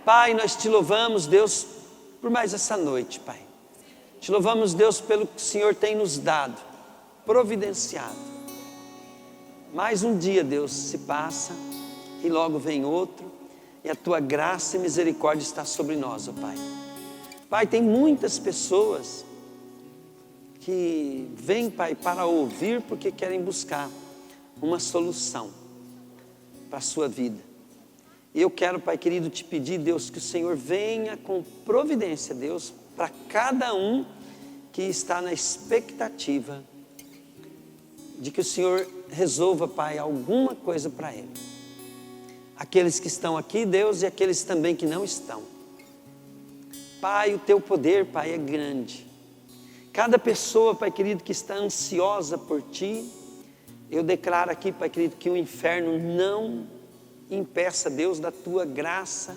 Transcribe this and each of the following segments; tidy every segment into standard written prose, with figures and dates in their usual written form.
Pai, nós te louvamos, Deus, por mais essa noite, Pai. Te louvamos, Deus, pelo que o Senhor tem nos dado, providenciado. Mais um dia, Deus, se passa e logo vem outro, e a tua graça e misericórdia está sobre nós, ó Pai. Pai, tem muitas pessoas que vêm, Pai, para ouvir porque querem buscar uma solução para a sua vida. E eu quero, Pai querido, te pedir, Deus, que o Senhor venha com providência, Deus, para cada um que está na expectativa de que o Senhor resolva, Pai, alguma coisa para ele. Aqueles que estão aqui, Deus, e aqueles também que não estão. Pai, o teu poder, Pai, é grande. Cada pessoa, Pai querido, que está ansiosa por ti, eu declaro aqui, Pai querido, que o inferno não impeça, Deus, da tua graça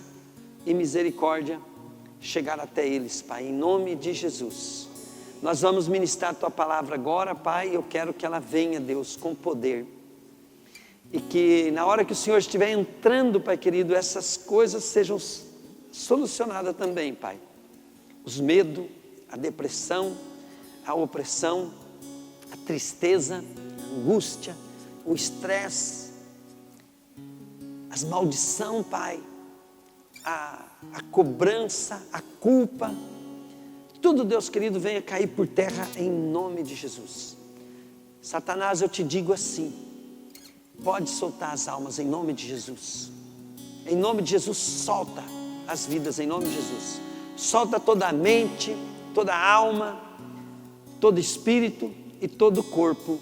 e misericórdia chegar até eles, Pai, em nome de Jesus. Nós vamos ministrar a tua palavra agora, Pai, eu quero que ela venha, Deus, com poder. E que na hora que o Senhor estiver entrando, Pai querido, essas coisas sejam solucionadas também, Pai. Os medos, a depressão, a opressão, a tristeza, a angústia, o estresse, as maldições, Pai, a cobrança, a culpa, tudo, Deus querido, venha cair por terra em nome de Jesus. Satanás, eu te digo assim, pode soltar as almas em nome de Jesus. Em nome de Jesus, solta as vidas em nome de Jesus. Solta toda a mente, toda a alma, todo espírito e todo o corpo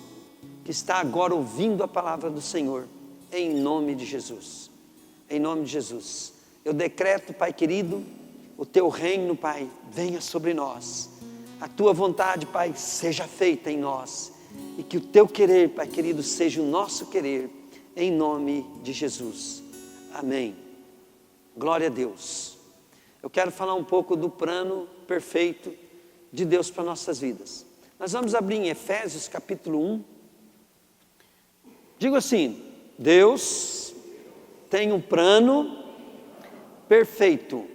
que está agora ouvindo a palavra do Senhor, em nome de Jesus. Em nome de Jesus. Eu decreto, Pai querido, o teu reino, Pai, venha sobre nós. A tua vontade, Pai, seja feita em nós. E que o teu querer, Pai querido, seja o nosso querer, em nome de Jesus. Amém. Glória a Deus. Eu quero falar um pouco do plano perfeito de Deus para nossas vidas. Nós vamos abrir em Efésios capítulo 1. Digo assim, Deus tem um plano perfeito.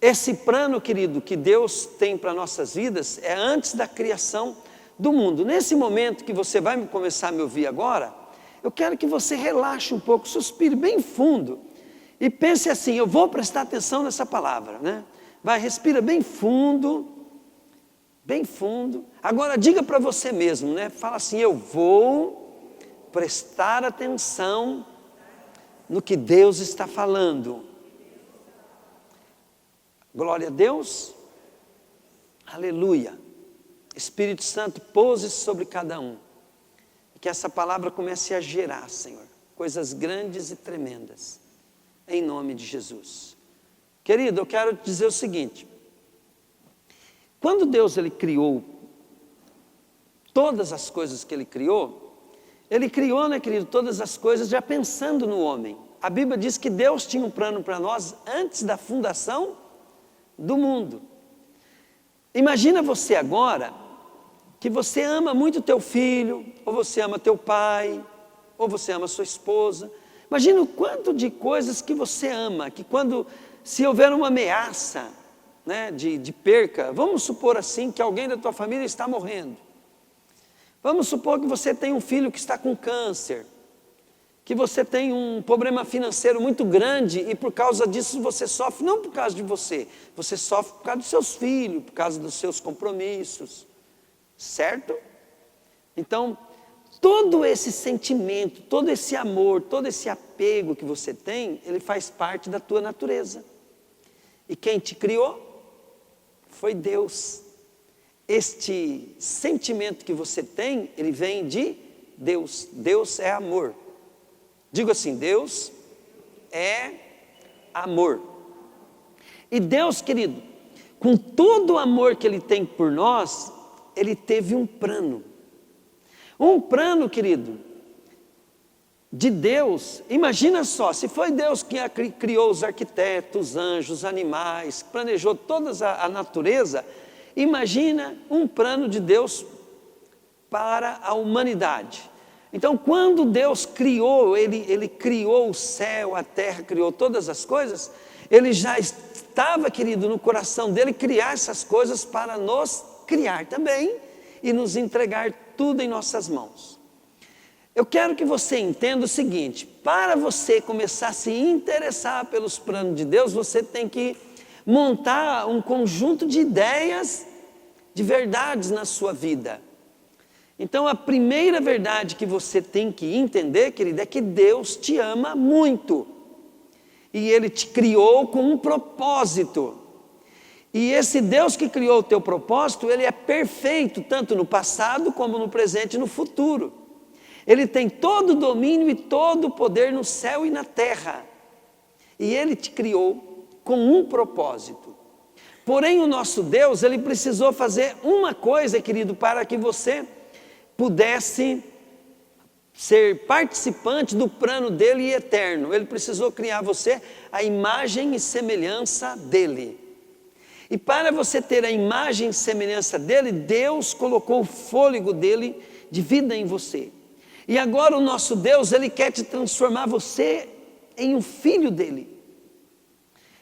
Esse plano, querido, que Deus tem para nossas vidas é antes da criação do mundo. Nesse momento que você vai começar a me ouvir agora, eu quero que você relaxe um pouco, suspire bem fundo e pense assim, eu vou prestar atenção nessa palavra, né? Vai, respira bem fundo, bem fundo. Agora diga para você mesmo, né? Fala assim, eu vou prestar atenção no que Deus está falando. Glória a Deus, aleluia. Espírito Santo, pouse sobre cada um. E que essa palavra comece a gerar, Senhor, coisas grandes e tremendas, em nome de Jesus. Querido, eu quero te dizer o seguinte. Quando Deus ele criou todas as coisas que Ele criou, né, querido, todas as coisas já pensando no homem. A Bíblia diz que Deus tinha um plano para nós antes da fundação do mundo. Imagina você agora que você ama muito teu filho, ou você ama teu pai, ou você ama sua esposa. Imagina o quanto de coisas que você ama, que se houver uma ameaça, né, de perca, vamos supor assim que alguém da tua família está morrendo. Vamos supor que você tem um filho que está com câncer, que você tem um problema financeiro muito grande e por causa disso você sofre, não por causa de você, você sofre por causa dos seus filhos, por causa dos seus compromissos, certo? Então, todo esse sentimento, todo esse amor, todo esse apego que você tem, ele faz parte da tua natureza. E quem te criou foi Deus. Este sentimento que você tem, ele vem de Deus. Deus é amor. Digo assim, Deus é amor. E Deus, querido, com todo o amor que Ele tem por nós, Ele teve um plano. Um plano, querido, de Deus. Imagina só, se foi Deus que criou os arquitetos, os anjos, os animais, planejou toda a natureza, imagina um plano de Deus para a humanidade. Então, quando Deus criou, Ele criou o céu, a terra, criou todas as coisas, Ele já estava, querido, no coração dele criar essas coisas para nos criar também e nos entregar tudo em nossas mãos. Eu quero que você entenda o seguinte: para você começar a se interessar pelos planos de Deus, você tem que montar um conjunto de ideias, de verdades na sua vida. Então a primeira verdade que você tem que entender, querido, é que Deus te ama muito. E Ele te criou com um propósito. E esse Deus que criou o teu propósito, Ele é perfeito, tanto no passado como no presente e no futuro. Ele tem todo o domínio e todo o poder no céu e na terra. E Ele te criou com um propósito. Porém, o nosso Deus, Ele precisou fazer uma coisa, querido, para que você pudesse ser participante do plano dele eterno. Ele precisou criar você a imagem e semelhança dele. E para você ter a imagem e semelhança dele, Deus colocou o fôlego dele de vida em você. E agora o nosso Deus, Ele quer te transformar você em um filho dele.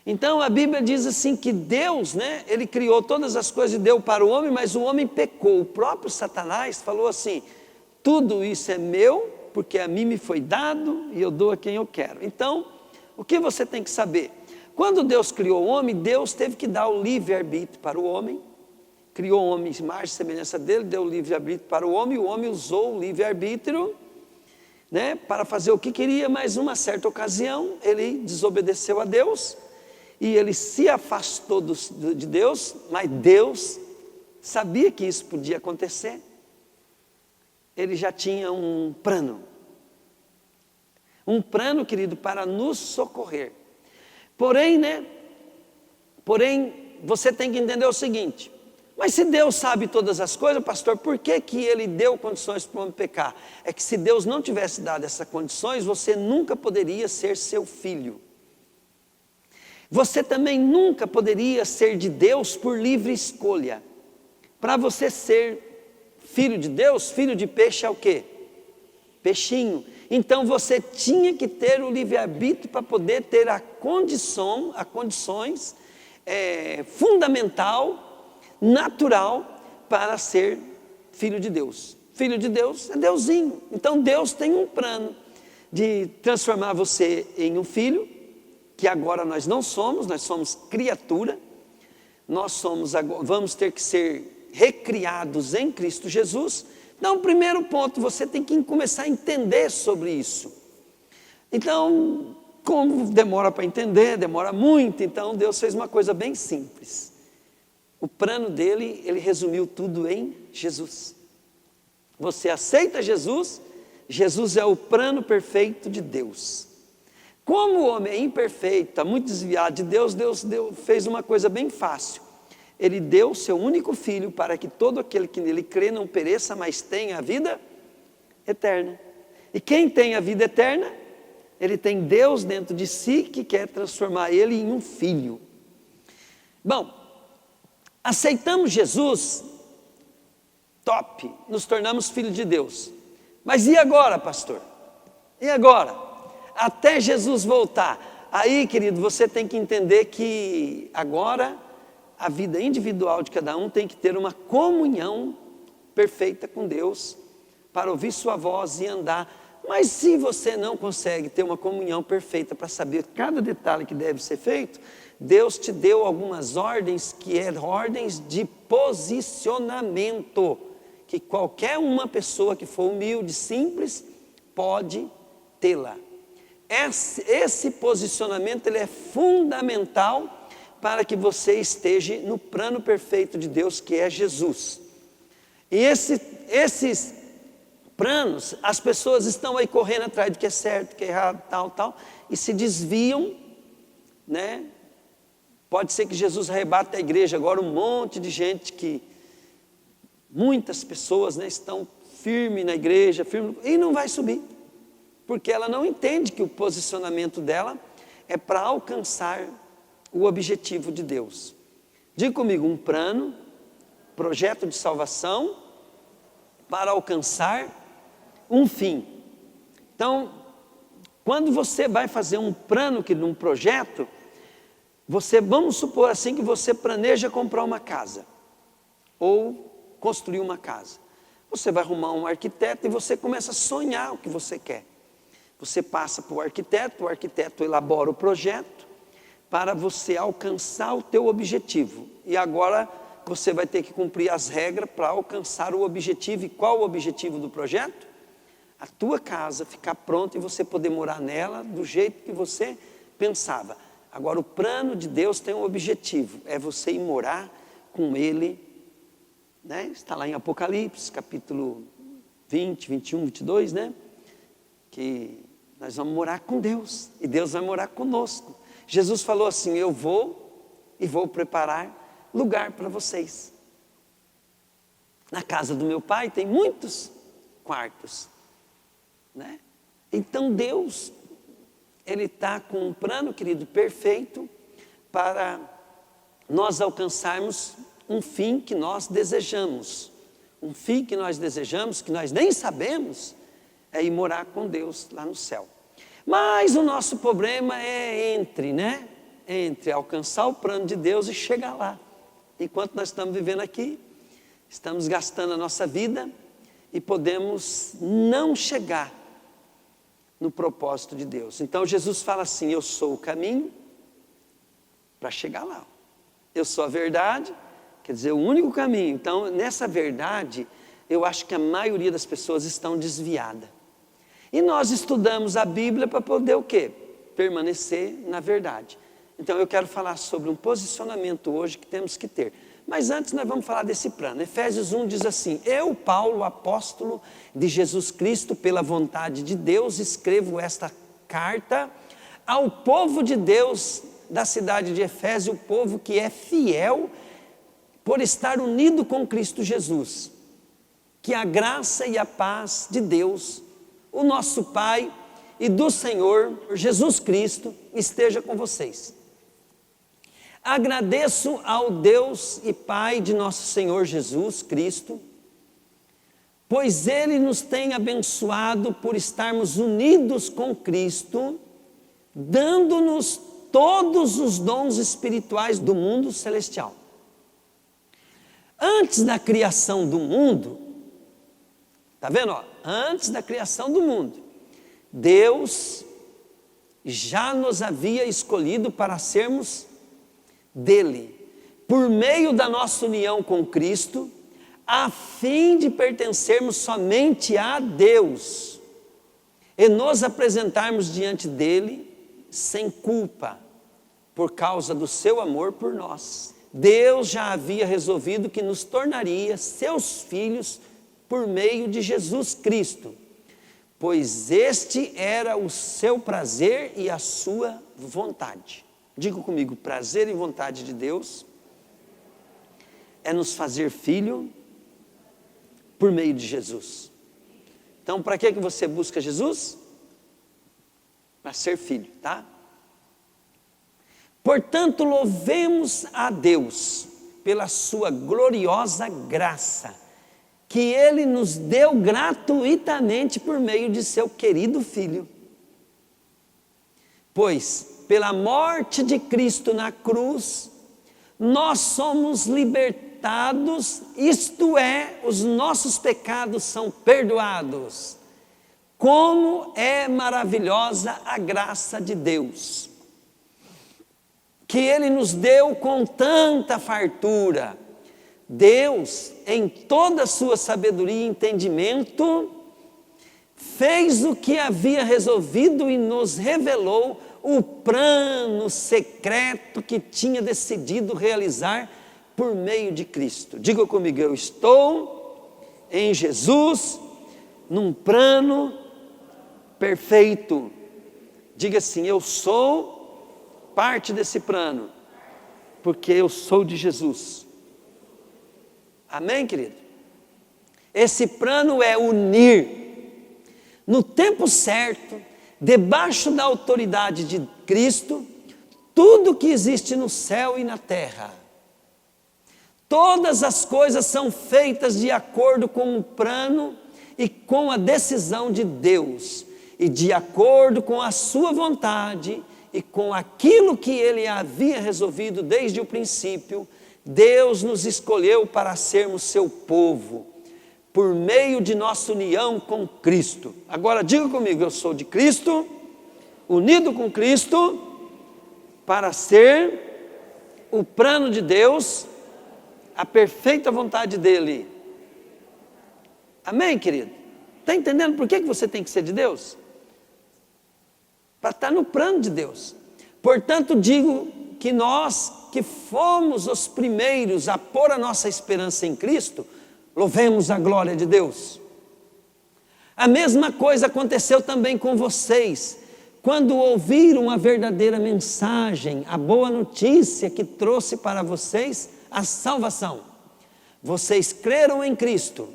Então a Bíblia diz assim que Deus, né, Ele criou todas as coisas e deu para o homem, mas o homem pecou. O próprio Satanás falou assim: tudo isso é meu, porque a mim me foi dado e eu dou a quem eu quero. Então, o que você tem que saber? Quando Deus criou o homem, Deus teve que dar o livre-arbítrio para o homem. Criou o homem, imagem e semelhança dele, deu o livre-arbítrio para o homem usou o livre-arbítrio, né, para fazer o que queria, mas numa certa ocasião, ele desobedeceu a Deus, e ele se afastou de Deus, mas Deus sabia que isso podia acontecer. Ele já tinha um plano, querido, para nos socorrer. Porém, você tem que entender o seguinte: mas se Deus sabe todas as coisas, pastor, por que Ele deu condições para o homem pecar? É que se Deus não tivesse dado essas condições, você nunca poderia ser seu filho. Você também nunca poderia ser de Deus por livre escolha. Para você ser filho de Deus, filho de peixe é o quê? Peixinho. Então você tinha que ter o livre-arbítrio para poder ter a condições fundamental, natural, para ser filho de Deus. Filho de Deus é Deusinho. Então Deus tem um plano de transformar você em um filho, que agora nós não somos, nós somos criatura. Vamos ter que ser recriados em Cristo Jesus. Então, primeiro ponto, você tem que começar a entender sobre isso. Então, como demora para entender, demora muito, então Deus fez uma coisa bem simples. O plano dele, Ele resumiu tudo em Jesus. Você aceita Jesus, Jesus é o plano perfeito de Deus. Como o homem é imperfeito, está muito desviado de Deus, fez uma coisa bem fácil. Ele deu o seu único filho para que todo aquele que nele crê não pereça, mas tenha a vida eterna. E quem tem a vida eterna, ele tem Deus dentro de si que quer transformar ele em um filho. Bom, aceitamos Jesus, top, nos tornamos filhos de Deus. Mas e agora, pastor? E agora? Até Jesus voltar. Aí, querido, você tem que entender que agora a vida individual de cada um tem que ter uma comunhão perfeita com Deus, para ouvir sua voz e andar. Mas se você não consegue ter uma comunhão perfeita para saber cada detalhe que deve ser feito, Deus te deu algumas ordens, que é ordens de posicionamento, que qualquer uma pessoa que for humilde, simples, pode tê-la. Esse posicionamento, ele é fundamental para que você esteja no plano perfeito de Deus, que é Jesus. E esses planos, as pessoas estão aí correndo atrás do que é certo, do que é errado, tal, e se desviam, né? Pode ser que Jesus arrebate a igreja agora, um monte de gente muitas pessoas, né, estão firmes na igreja, e não vai subir, porque ela não entende que o posicionamento dela é para alcançar o objetivo de Deus. Diga comigo, um plano, projeto de salvação, para alcançar um fim. Então, quando você vai fazer um plano, um projeto, vamos supor assim que você planeja comprar uma casa, ou construir uma casa. Você vai arrumar um arquiteto e você começa a sonhar o que você quer. Você passa para o arquiteto elabora o projeto para você alcançar o teu objetivo. E agora você vai ter que cumprir as regras para alcançar o objetivo. E qual o objetivo do projeto? A tua casa ficar pronta e você poder morar nela do jeito que você pensava. Agora o plano de Deus tem um objetivo, é você ir morar com Ele, né? Está lá em Apocalipse, capítulo 20, 21, 22, né? Que nós vamos morar com Deus, e Deus vai morar conosco. Jesus falou assim, eu vou e vou preparar lugar para vocês. Na casa do meu Pai tem muitos quartos, né? Então Deus, Ele está com um plano, querido, perfeito, para nós alcançarmos um fim que nós desejamos. Um fim que nós desejamos, que nós nem sabemos, é ir morar com Deus lá no céu. Mas o nosso problema é entre alcançar o plano de Deus e chegar lá. Enquanto nós estamos vivendo aqui, estamos gastando a nossa vida e podemos não chegar no propósito de Deus. Então Jesus fala assim, eu sou o caminho para chegar lá. Eu sou a verdade, quer dizer, o único caminho. Então, nessa verdade, eu acho que a maioria das pessoas estão desviadas. E nós estudamos a Bíblia para poder o quê? Permanecer na verdade. Então eu quero falar sobre um posicionamento hoje que temos que ter. Mas antes nós vamos falar desse plano. Efésios 1 diz assim, eu, Paulo, apóstolo de Jesus Cristo, pela vontade de Deus, escrevo esta carta ao povo de Deus da cidade de Efésio, o povo que é fiel por estar unido com Cristo Jesus. Que a graça e a paz de Deus, o nosso Pai e do Senhor Jesus Cristo esteja com vocês. Agradeço ao Deus e Pai de nosso Senhor Jesus Cristo, pois Ele nos tem abençoado por estarmos unidos com Cristo, dando-nos todos os dons espirituais do mundo celestial. Antes da criação do mundo, está vendo? Antes da criação do mundo, Deus já nos havia escolhido para sermos dele, por meio da nossa união com Cristo, a fim de pertencermos somente a Deus e nos apresentarmos diante dele sem culpa, por causa do seu amor por nós. Deus já havia resolvido que nos tornaria seus filhos por meio de Jesus Cristo, pois este era o seu prazer e a sua vontade. Diga comigo, prazer e vontade de Deus é nos fazer filho por meio de Jesus. Então, para que você busca Jesus? Para ser filho, tá? Portanto, louvemos a Deus pela sua gloriosa graça, que Ele nos deu gratuitamente por meio de seu querido Filho. Pois, pela morte de Cristo na cruz, nós somos libertados, isto é, os nossos pecados são perdoados. Como é maravilhosa a graça de Deus, que Ele nos deu com tanta fartura. Deus, em toda a sua sabedoria e entendimento, fez o que havia resolvido e nos revelou o plano secreto que tinha decidido realizar por meio de Cristo. Diga comigo, eu estou em Jesus, num plano perfeito. Diga assim, eu sou parte desse plano, porque eu sou de Jesus. Amém, querido? Esse plano é unir, no tempo certo, debaixo da autoridade de Cristo, tudo que existe no céu e na terra. Todas as coisas são feitas de acordo com o plano e com a decisão de Deus, e de acordo com a sua vontade e com aquilo que Ele havia resolvido desde o princípio, Deus nos escolheu para sermos seu povo, por meio de nossa união com Cristo. Agora diga comigo, eu sou de Cristo, unido com Cristo, para ser o plano de Deus, a perfeita vontade dEle. Amém, querido? Está entendendo por que você tem que ser de Deus? Para estar no plano de Deus. Portanto, digo que nós que fomos os primeiros a pôr a nossa esperança em Cristo, louvemos a glória de Deus. A mesma coisa aconteceu também com vocês, quando ouviram a verdadeira mensagem, a boa notícia que trouxe para vocês a salvação. Vocês creram em Cristo,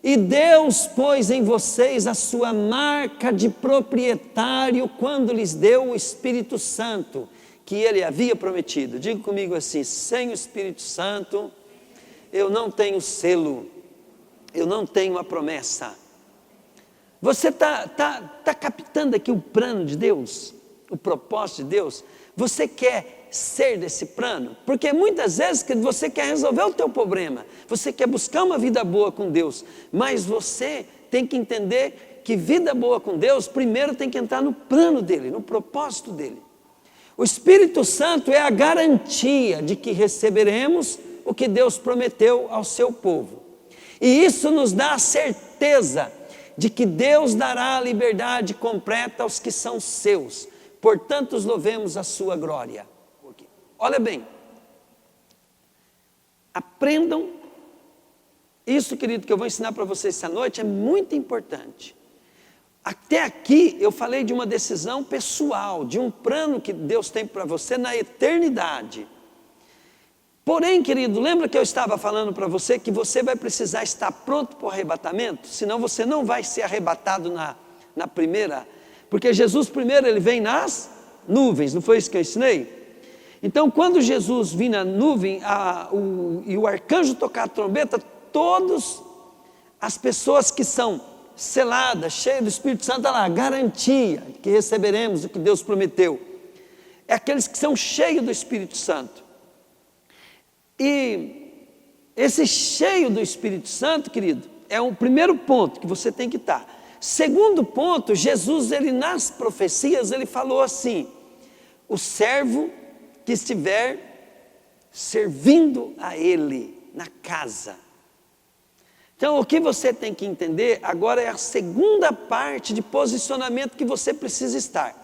e Deus pôs em vocês a sua marca de proprietário quando lhes deu o Espírito Santo, que Ele havia prometido. Diga comigo assim: sem o Espírito Santo, eu não tenho selo, eu não tenho a promessa. Você está captando aqui o plano de Deus, o propósito de Deus? Você quer ser desse plano? Porque muitas vezes você quer resolver o teu problema, você quer buscar uma vida boa com Deus, mas você tem que entender que vida boa com Deus, primeiro tem que entrar no plano dEle, no propósito dEle. O Espírito Santo é a garantia de que receberemos o que Deus prometeu ao seu povo. E isso nos dá a certeza de que Deus dará a liberdade completa aos que são seus. Portanto, louvemos a sua glória. Olha bem, aprendam isso, querido, que eu vou ensinar para vocês essa noite, é muito importante. Até aqui eu falei de uma decisão pessoal, de um plano que Deus tem para você na eternidade. Porém, querido, lembra que eu estava falando para você que você vai precisar estar pronto para o arrebatamento? Senão você não vai ser arrebatado na primeira. Porque Jesus primeiro ele vem nas nuvens, não foi isso que eu ensinei? Então quando Jesus vir na nuvem e o arcanjo tocar a trombeta, todas as pessoas que são seladas, cheias do Espírito Santo, olha lá, garantia que receberemos o que Deus prometeu. É aqueles que são cheios do Espírito Santo. E esse cheio do Espírito Santo, querido, é o primeiro ponto que você tem que estar. Segundo ponto, Jesus, ele nas profecias, ele falou assim: o servo que estiver servindo a ele na casa. Então, o que você tem que entender agora é a segunda parte de posicionamento que você precisa estar.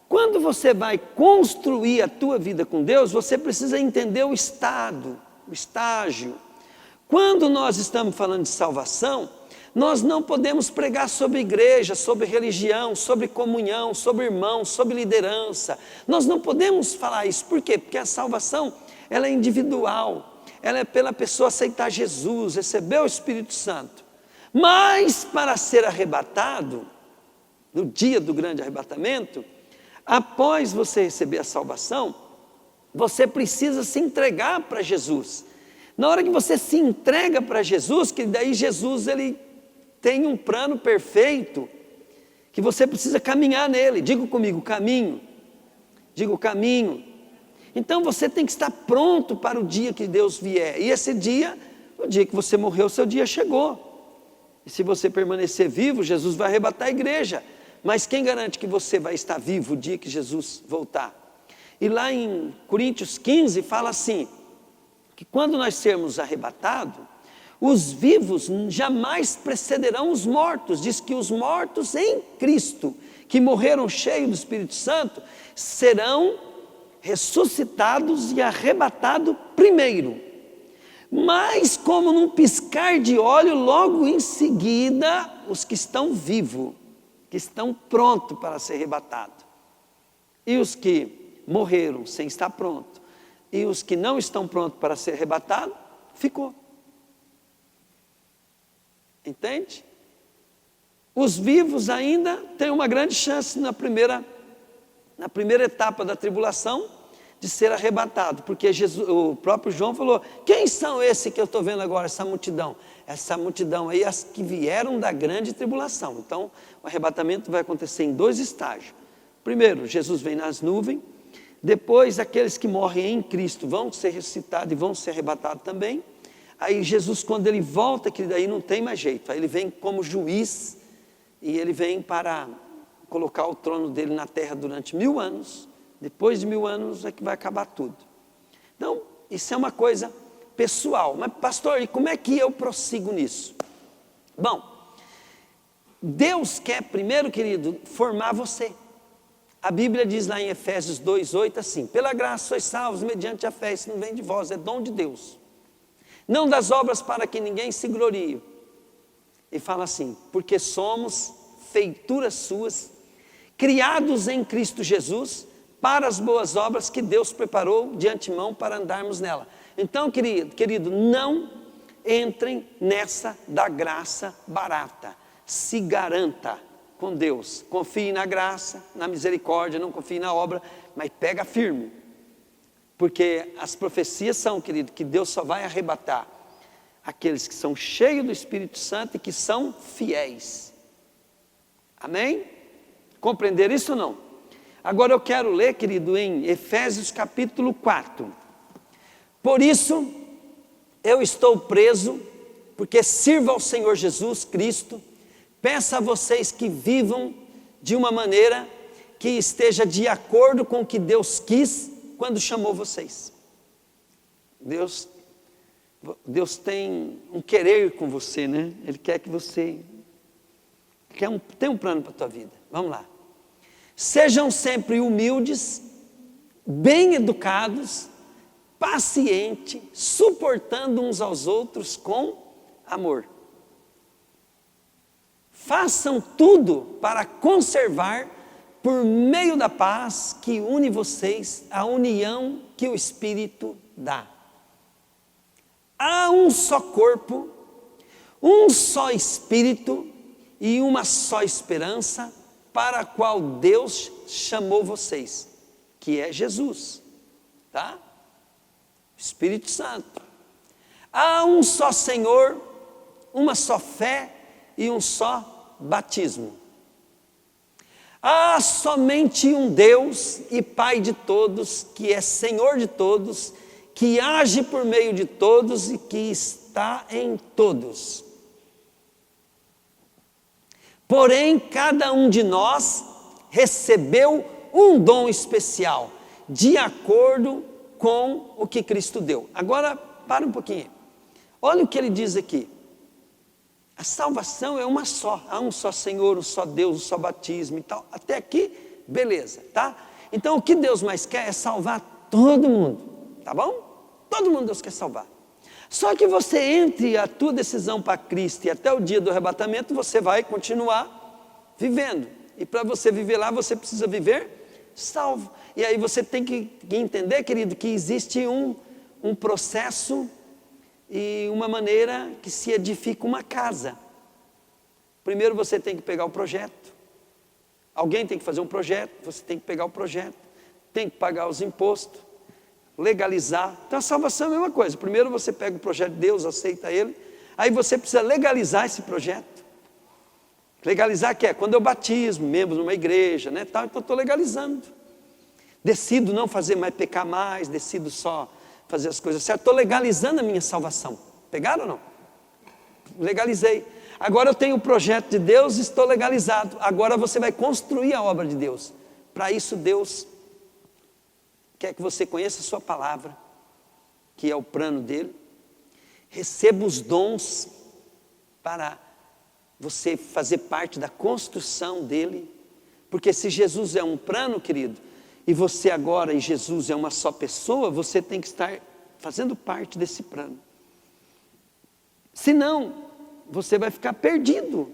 Quando você vai construir a tua vida com Deus, você precisa entender o estado, o estágio. Quando nós estamos falando de salvação, nós não podemos pregar sobre igreja, sobre religião, sobre comunhão, sobre irmão, sobre liderança. Nós não podemos falar isso. Por quê? Porque a salvação, ela é individual. Ela é pela pessoa aceitar Jesus, receber o Espírito Santo. Mas para ser arrebatado, no dia do grande arrebatamento, após você receber a salvação, você precisa se entregar para Jesus. Na hora que você se entrega para Jesus, que daí Jesus ele tem um plano perfeito, que você precisa caminhar nele. Diga comigo, caminho. Diga o caminho. Então você tem que estar pronto para o dia que Deus vier. E esse dia, o dia que você morreu, seu dia chegou. E se você permanecer vivo, Jesus vai arrebatar a igreja. Mas quem garante que você vai estar vivo o dia que Jesus voltar? E lá em Coríntios 15 fala assim, que quando nós sermos arrebatados, os vivos jamais precederão os mortos. Diz que os mortos em Cristo, que morreram cheios do Espírito Santo, serão ressuscitados e arrebatados primeiro. Mas como num piscar de olho, logo em seguida, os que estão vivos, que estão prontos para ser arrebatados. E os que morreram sem estar prontos, e os que não estão prontos para ser arrebatados, ficou. Entende? Os vivos ainda têm uma grande chance na primeira etapa da tribulação de ser arrebatado, porque o próprio João falou: quem são esses que eu estou vendo agora, essa multidão? Essa multidão aí, as que vieram da grande tribulação. Então o arrebatamento vai acontecer em 2 estágios. Primeiro, Jesus vem nas nuvens. Depois, aqueles que morrem em Cristo vão ser ressuscitados e vão ser arrebatados também. Aí Jesus, quando ele volta, que daí não tem mais jeito. Aí ele vem como juiz e ele vem para colocar o trono dele na terra durante 1000 anos. Depois de 1000 anos é que vai acabar tudo. Então, isso é uma coisa pessoal. Mas, pastor, e como é que eu prossigo nisso? Bom, Deus quer primeiro, querido, formar você. A Bíblia diz lá em Efésios 2:8 assim: pela graça sois salvos mediante a fé, isso não vem de vós, é dom de Deus. Não das obras para que ninguém se glorie. E fala assim: porque somos feituras suas, criados em Cristo Jesus, para as boas obras que Deus preparou de antemão para andarmos nela. Então, querido, não entrem nessa da graça barata. Se garanta com Deus. Confie na graça, na misericórdia, não confie na obra, mas pega firme. Porque as profecias são, querido, que Deus só vai arrebatar aqueles que são cheios do Espírito Santo e que são fiéis. Amém? Compreender isso ou não? Agora eu quero ler, querido, em Efésios capítulo 4. Por isso, eu estou preso, porque sirvo ao Senhor Jesus Cristo. Peço a vocês que vivam de uma maneira que esteja de acordo com o que Deus quis quando chamou vocês. Deus tem um querer com você, né? Ele quer que você... tem um plano para a tua vida. Vamos lá. Sejam sempre humildes, bem educados, pacientes, suportando uns aos outros com amor. Façam tudo para conservar, por meio da paz que une vocês, a união que o Espírito dá. Há um só corpo, um só Espírito e uma só esperança para a qual Deus chamou vocês, que é Jesus, tá? Espírito Santo. Há um só Senhor, uma só fé e um só batismo. Há somente um Deus e Pai de todos, que é Senhor de todos, que age por meio de todos e que está em todos. Porém, cada um de nós recebeu um dom especial, de acordo com o que Cristo deu. Agora, para um pouquinho. Olha o que ele diz aqui. A salvação é uma só. Há um só Senhor, um só Deus, um só batismo e tal. Até aqui, beleza, tá? Então, o que Deus mais quer é salvar todo mundo, tá bom? Todo mundo Deus quer salvar. Só que você, entre a tua decisão para Cristo e até o dia do arrebatamento, você vai continuar vivendo. E para você viver lá, você precisa viver salvo. E aí você tem que entender, querido, que existe um processo e uma maneira que se edifica uma casa. Primeiro você tem que pegar o projeto. Alguém tem que fazer um projeto, você tem que pegar o projeto, tem que pagar os impostos, legalizar. Então a salvação é a mesma coisa. Primeiro você pega o projeto de Deus, aceita ele, aí você precisa legalizar esse projeto. Legalizar que é quando eu batismo, membro numa igreja, né, tal, então estou legalizando. Decido não fazer mais, pecar mais, decido só fazer as coisas certas, estou legalizando a minha salvação. Pegaram ou não? Legalizei. Agora eu tenho o projeto de Deus, estou legalizado. Agora você vai construir a obra de Deus. Para isso Deus quer que você conheça a sua palavra, que é o plano dele. Receba os dons para você fazer parte da construção dele. Porque se Jesus é um plano, querido, e você agora e Jesus é uma só pessoa, você tem que estar fazendo parte desse plano. Senão, você vai ficar perdido.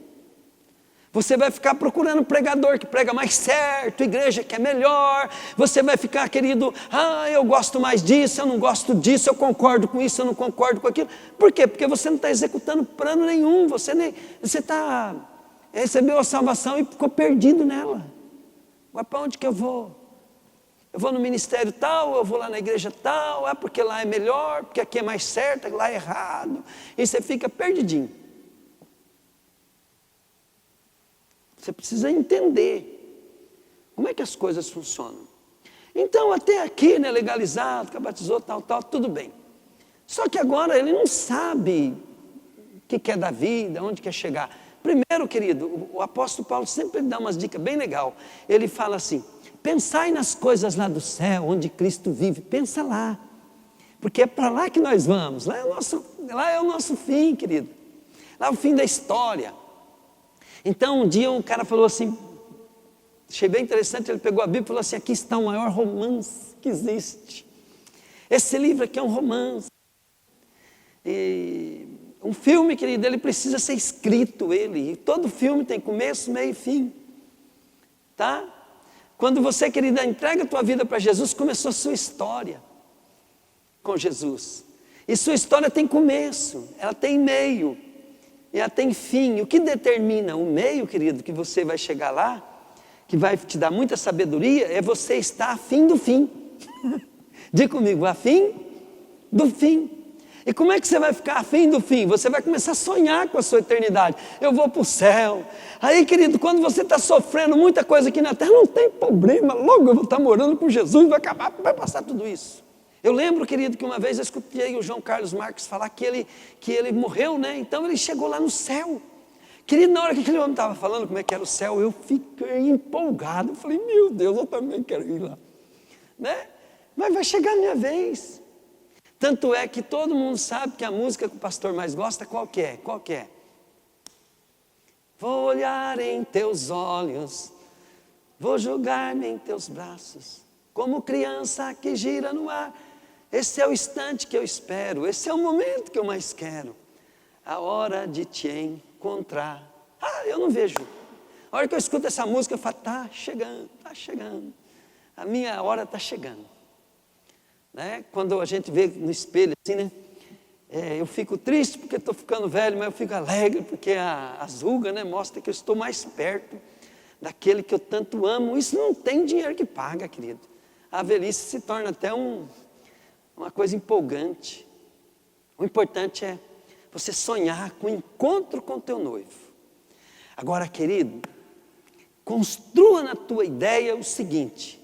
Você vai ficar procurando pregador que prega mais certo, igreja que é melhor. Você vai ficar, querido, eu gosto mais disso, eu não gosto disso, eu concordo com isso, eu não concordo com aquilo. Por quê? Porque você não está executando plano nenhum. Você recebeu a salvação e ficou perdido nela. Mas para onde que eu vou? Eu vou no ministério tal, eu vou lá na igreja tal, porque lá é melhor, porque aqui é mais certo, lá é errado. E você fica perdidinho. Você precisa entender Como é que as coisas funcionam? Então, até aqui, né, legalizado, que batizou, tal, tudo bem. Só que agora ele não sabe o que quer da vida, onde quer chegar. Primeiro, querido, o apóstolo Paulo sempre dá umas dicas bem legais. Ele fala assim, pensai nas coisas lá do céu, onde Cristo vive, pensa lá. Porque é para lá que nós vamos, lá é o nosso fim, querido. Lá é o fim da história. Então, um dia um cara falou assim, achei bem interessante, ele pegou a Bíblia e falou assim, aqui está o maior romance que existe. Esse livro aqui é um romance. E um filme, querido, ele precisa ser escrito, e todo filme tem começo, meio e fim. Tá? Quando você, querida, entrega a tua vida para Jesus, começou a sua história com Jesus. E sua história tem começo, ela tem meio, e ela tem fim. O que determina o meio, querido, que você vai chegar lá, que vai te dar muita sabedoria, é você estar a fim do fim. Diga comigo, a fim do fim. E como é que você vai ficar a fim do fim? Você vai começar a sonhar com a sua eternidade. Eu vou para o céu. Aí, querido, quando você está sofrendo muita coisa aqui na terra, não tem problema. Logo eu vou estar morando com Jesus, vai passar tudo isso. Eu lembro, querido, que uma vez eu escutei o João Carlos Marques falar que ele morreu, né? Então ele chegou lá no céu. Querido, na hora que aquele homem estava falando como é que era o céu, eu fiquei empolgado. Eu falei, meu Deus, eu também quero ir lá. Né? Mas vai chegar a minha vez. Tanto é que todo mundo sabe que a música que o pastor mais gosta, qual que é? Qual que é? Vou olhar em teus olhos, vou jogar-me em teus braços, como criança que gira no ar. Esse é o instante que eu espero, esse é o momento que eu mais quero. A hora de te encontrar. Eu não vejo. A hora que eu escuto essa música, eu falo, tá chegando. A minha hora está chegando. Né? Quando a gente vê no espelho assim, né? Eu fico triste porque estou ficando velho, mas eu fico alegre porque as rugas, né, mostra que eu estou mais perto daquele que eu tanto amo. Isso não tem dinheiro que paga, querido. A velhice se torna até uma coisa empolgante. O importante é você sonhar com o encontro com o teu noivo. Agora, querido, construa na tua ideia o seguinte: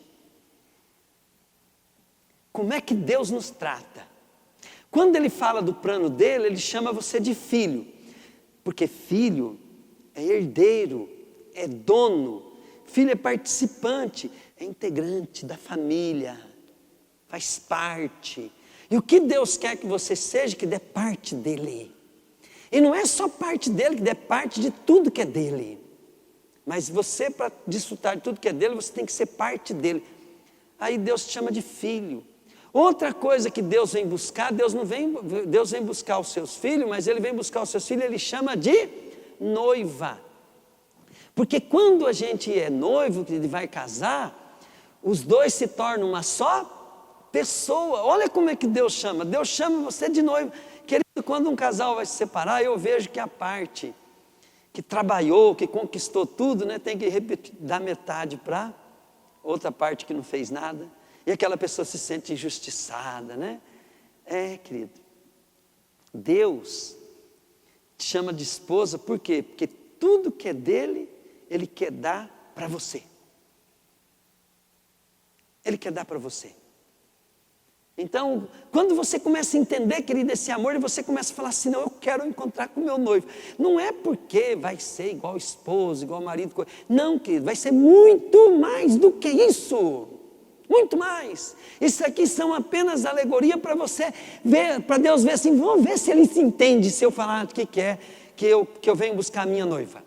como é que Deus nos trata? Quando ele fala do plano dele, ele chama você de filho, porque filho é herdeiro, é dono, filho é participante, é integrante da família, faz parte. E o que Deus quer que você seja, que dê parte dele. E não é só parte dele, que dê parte de tudo que é dele. Mas você, para desfrutar de tudo que é dele, você tem que ser parte dele. Aí Deus te chama de filho. Outra coisa que Deus vem buscar, Deus vem buscar os seus filhos, mas Ele vem buscar os seus filhos, Ele chama de noiva. Porque quando a gente é noivo, que ele vai casar, os dois se tornam uma só pessoa. Olha como é que Deus chama você de noivo. Querido, quando um casal vai se separar, eu vejo que a parte que trabalhou, que conquistou tudo, né, tem que dar metade para outra parte que não fez nada. E aquela pessoa se sente injustiçada, né? Querido, Deus te chama de esposa, por quê? Porque tudo que é dele, Ele quer dar para você. Ele quer dar para você. Então, quando você começa a entender, querido, esse amor, e você começa a falar assim, não, eu quero encontrar com o meu noivo. Não é porque vai ser igual esposo, igual marido. Não, querido, vai ser muito mais do que isso. Muito mais. Isso aqui são apenas alegoria para você ver, para Deus ver assim, vamos ver se Ele se entende se eu falar o que é que eu venho buscar a minha noiva.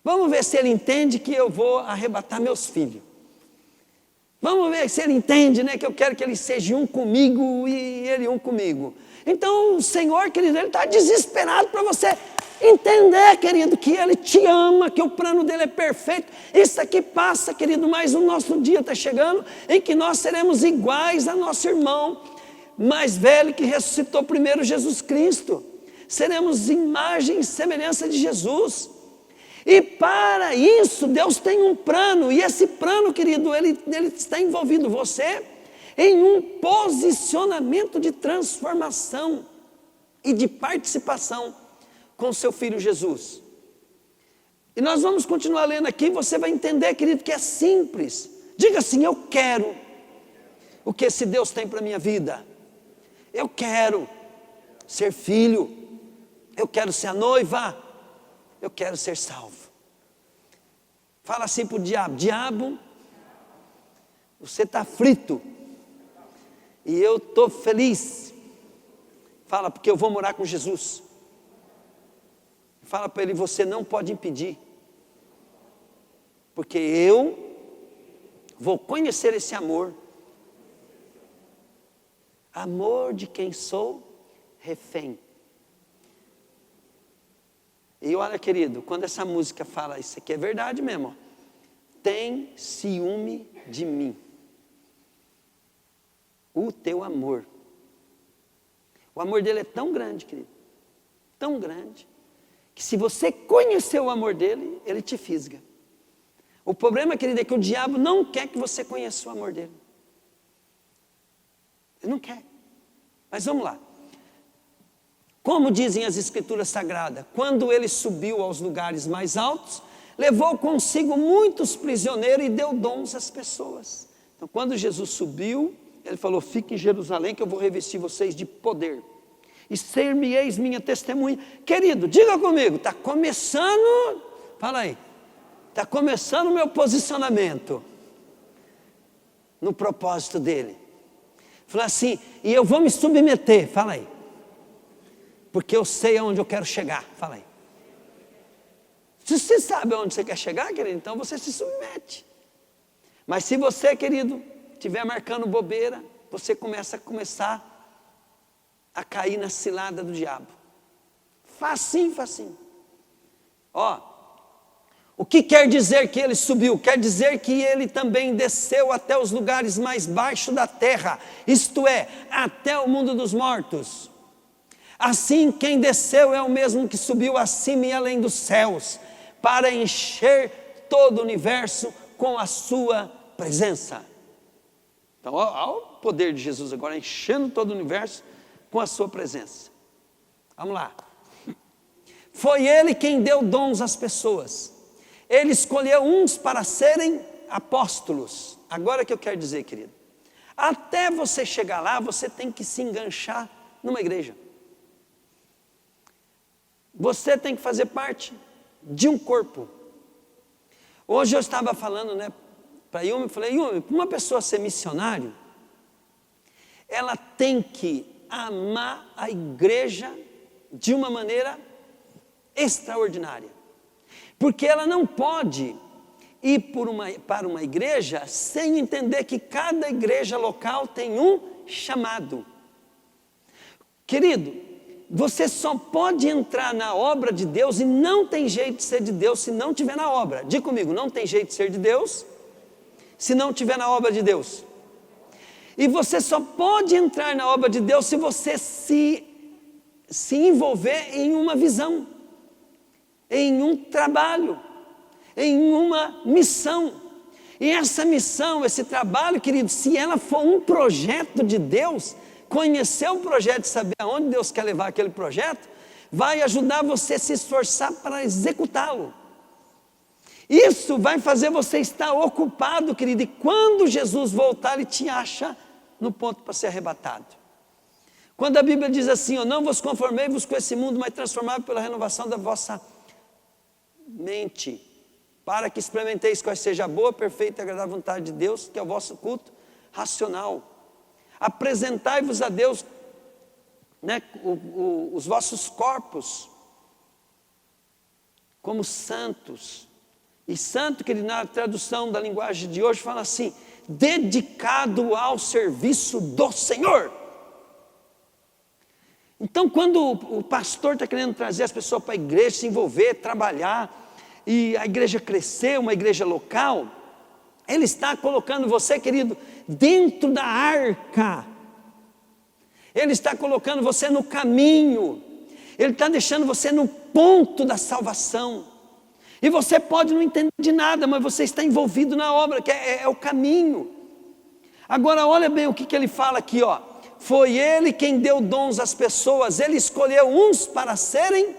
Vamos ver se Ele entende que eu vou arrebatar meus filhos. Vamos ver se Ele entende, né, que eu quero que Ele seja um comigo e Ele um comigo. Então o Senhor, querido, Ele está desesperado para você entender, querido, que Ele te ama, que o plano dele é perfeito. Isso aqui passa, querido, mas o nosso dia está chegando em que nós seremos iguais a nosso irmão mais velho que ressuscitou primeiro, Jesus Cristo. Seremos imagem e semelhança de Jesus. E para isso Deus tem um plano, e esse plano, querido, ele está envolvido você em um posicionamento de transformação e de participação com seu filho Jesus. E nós vamos continuar lendo aqui, e você vai entender, querido, que é simples. Diga assim: eu quero o que esse Deus tem para a minha vida. Eu quero ser filho, eu quero ser a noiva, eu quero ser salvo. Fala assim para o diabo: diabo, você está frito, e eu estou feliz. Fala, porque eu vou morar com Jesus. Fala para ele: você não pode impedir, porque eu vou conhecer esse amor. Amor de quem sou refém. E olha, querido, quando essa música fala, isso aqui é verdade mesmo, ó. Tem ciúme de mim o teu amor. O amor dele é tão grande, querido, tão grande, que se você conhecer o amor dele, ele te fisga. O problema, querido, é que o diabo não quer que você conheça o amor dele. Ele não quer. Mas vamos lá. Como dizem as escrituras sagradas, quando ele subiu aos lugares mais altos, levou consigo muitos prisioneiros e deu dons às pessoas. Então, quando Jesus subiu, ele falou: fique em Jerusalém, que eu vou revestir vocês de poder, e ser-me-eis minha testemunha. Querido, diga comigo, está começando, fala aí, está começando o meu posicionamento no propósito dele. Fala assim: e eu vou me submeter, fala aí, porque eu sei aonde eu quero chegar, fala aí. Se você sabe aonde você quer chegar, querido, então você se submete. Mas se você, querido, estiver marcando bobeira, você começa a cair na cilada do diabo. Facinho, facinho. Ó, o que quer dizer que ele subiu? Quer dizer que ele também desceu até os lugares mais baixos da terra, isto é, até o mundo dos mortos. Assim, quem desceu é o mesmo que subiu acima e além dos céus, para encher todo o universo com a sua presença. Então, olha o poder de Jesus agora, enchendo todo o universo com a sua presença. Vamos lá. Foi ele quem deu dons às pessoas. Ele escolheu uns para serem apóstolos. Agora que eu quero dizer, querido, até você chegar lá, você tem que se enganchar numa igreja. Você tem que fazer parte de um corpo. Hoje eu estava falando, para Yumi, eu falei: Yumi, para uma pessoa ser missionário, ela tem que amar a igreja de uma maneira extraordinária. Porque ela não pode ir para uma igreja sem entender que cada igreja local tem um chamado. Querido, você só pode entrar na obra de Deus, e não tem jeito de ser de Deus se não estiver na obra. Diga comigo: não tem jeito de ser de Deus se não estiver na obra de Deus. E você só pode entrar na obra de Deus se você se envolver em uma visão, em um trabalho, em uma missão. E essa missão, esse trabalho, querido, se ela for um projeto de Deus, conhecer o projeto e saber aonde Deus quer levar aquele projeto, vai ajudar você a se esforçar para executá-lo. Isso vai fazer você estar ocupado, querido, e quando Jesus voltar, Ele te acha no ponto para ser arrebatado. Quando a Bíblia diz assim: não vos conformei-vos com esse mundo, mas transformai pela renovação da vossa mente, para que experimenteis qual seja a boa, perfeita e agradável vontade de Deus, que é o vosso culto racional. Apresentai-vos a Deus, os vossos corpos como santos. E santo, que na tradução da linguagem de hoje fala assim: dedicado ao serviço do Senhor. Então, quando o pastor está querendo trazer as pessoas para a igreja, se envolver, trabalhar, e a igreja crescer, uma igreja local, ele está colocando você, querido, dentro da arca. Ele está colocando você no caminho. Ele está deixando você no ponto da salvação. E você pode não entender de nada, mas você está envolvido na obra, que é o caminho. Agora olha bem o que ele fala aqui, ó. Foi ele quem deu dons às pessoas. Ele escolheu uns para serem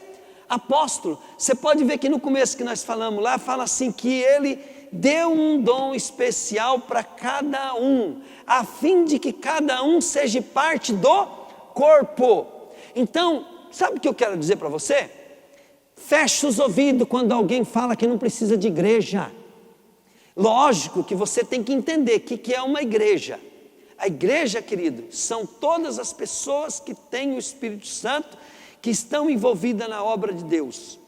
apóstolo. Você pode ver que no começo que nós falamos lá, fala assim que ele deu um dom especial para cada um, a fim de que cada um seja parte do corpo. Então, sabe o que eu quero dizer para você? Feche os ouvidos quando alguém fala que não precisa de igreja. Lógico que você tem que entender o que é uma igreja. A igreja, querido, são todas as pessoas que têm o Espírito Santo, que estão envolvidas na obra de Deus.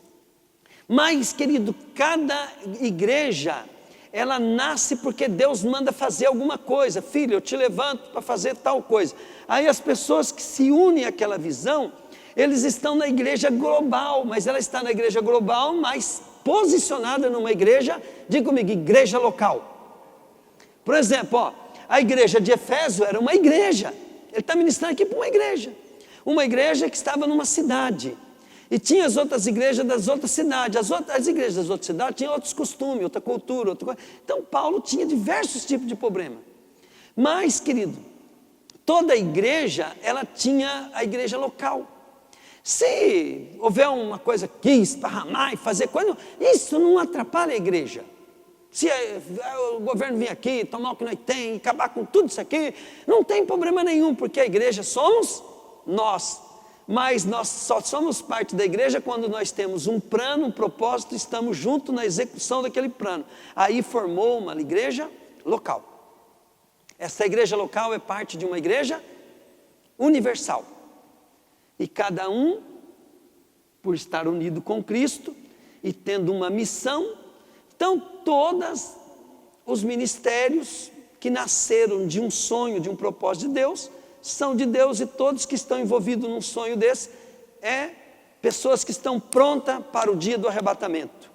Mas, querido, cada igreja, ela nasce porque Deus manda fazer alguma coisa. Filho, eu te levanto para fazer tal coisa. Aí as pessoas que se unem àquela visão, eles estão na igreja global, mas ela está na igreja global, mas posicionada numa igreja, diga comigo, igreja local. Por exemplo, a igreja de Éfeso era uma igreja. Ele está ministrando aqui para uma igreja que estava numa cidade. E tinha as outras igrejas das outras cidades. As igrejas das outras cidades tinham outros costumes, outra cultura, outra coisa. Então Paulo tinha diversos tipos de problema. Mas, querido, toda igreja, ela tinha a igreja local. Se houver uma coisa aqui, esparramar e fazer coisa, isso não atrapalha a igreja. Se o governo vir aqui, tomar o que nós temos, acabar com tudo isso aqui, não tem problema nenhum, porque a igreja somos nós. Mas nós só somos parte da igreja quando nós temos um plano, um propósito, estamos juntos na execução daquele plano. Aí formou uma igreja local. Essa igreja local é parte de uma igreja universal. E cada um, por estar unido com Cristo e tendo uma missão, então todos os ministérios que nasceram de um sonho, de um propósito de Deus, são de Deus, e todos que estão envolvidos num sonho desse, pessoas que estão prontas para o dia do arrebatamento.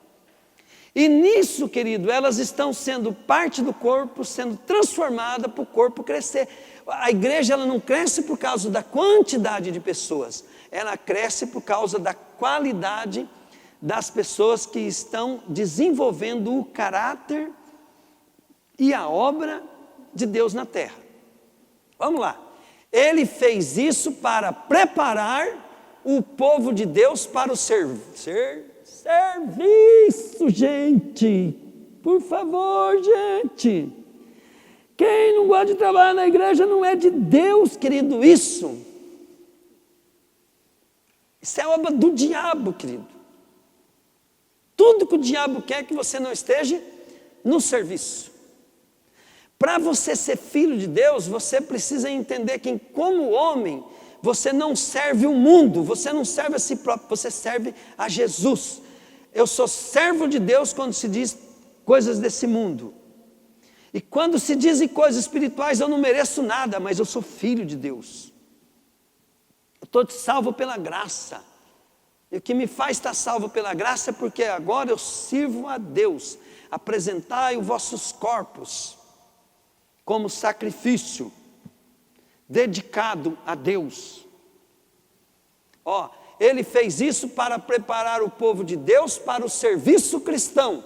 E nisso, querido, elas estão sendo parte do corpo, sendo transformadas para o corpo crescer. A igreja, ela não cresce por causa da quantidade de pessoas, ela cresce por causa da qualidade das pessoas que estão desenvolvendo o caráter e a obra de Deus na terra. Vamos lá. Ele fez isso para preparar o povo de Deus para o serviço, gente. Por favor, gente. Quem não gosta de trabalhar na igreja não é de Deus, querido, isso. Isso é obra do diabo, querido. Tudo que o diabo quer é que você não esteja no serviço. Para você ser filho de Deus, você precisa entender que, como homem, você não serve o mundo, você não serve a si próprio, você serve a Jesus. Eu sou servo de Deus quando se diz coisas desse mundo. E quando se dizem coisas espirituais, eu não mereço nada, mas eu sou filho de Deus. Eu estou salvo pela graça. E o que me faz estar salvo pela graça é porque agora eu sirvo a Deus. Apresentai os vossos corpos como sacrifício dedicado a Deus. Ele fez isso para preparar o povo de Deus para o serviço cristão,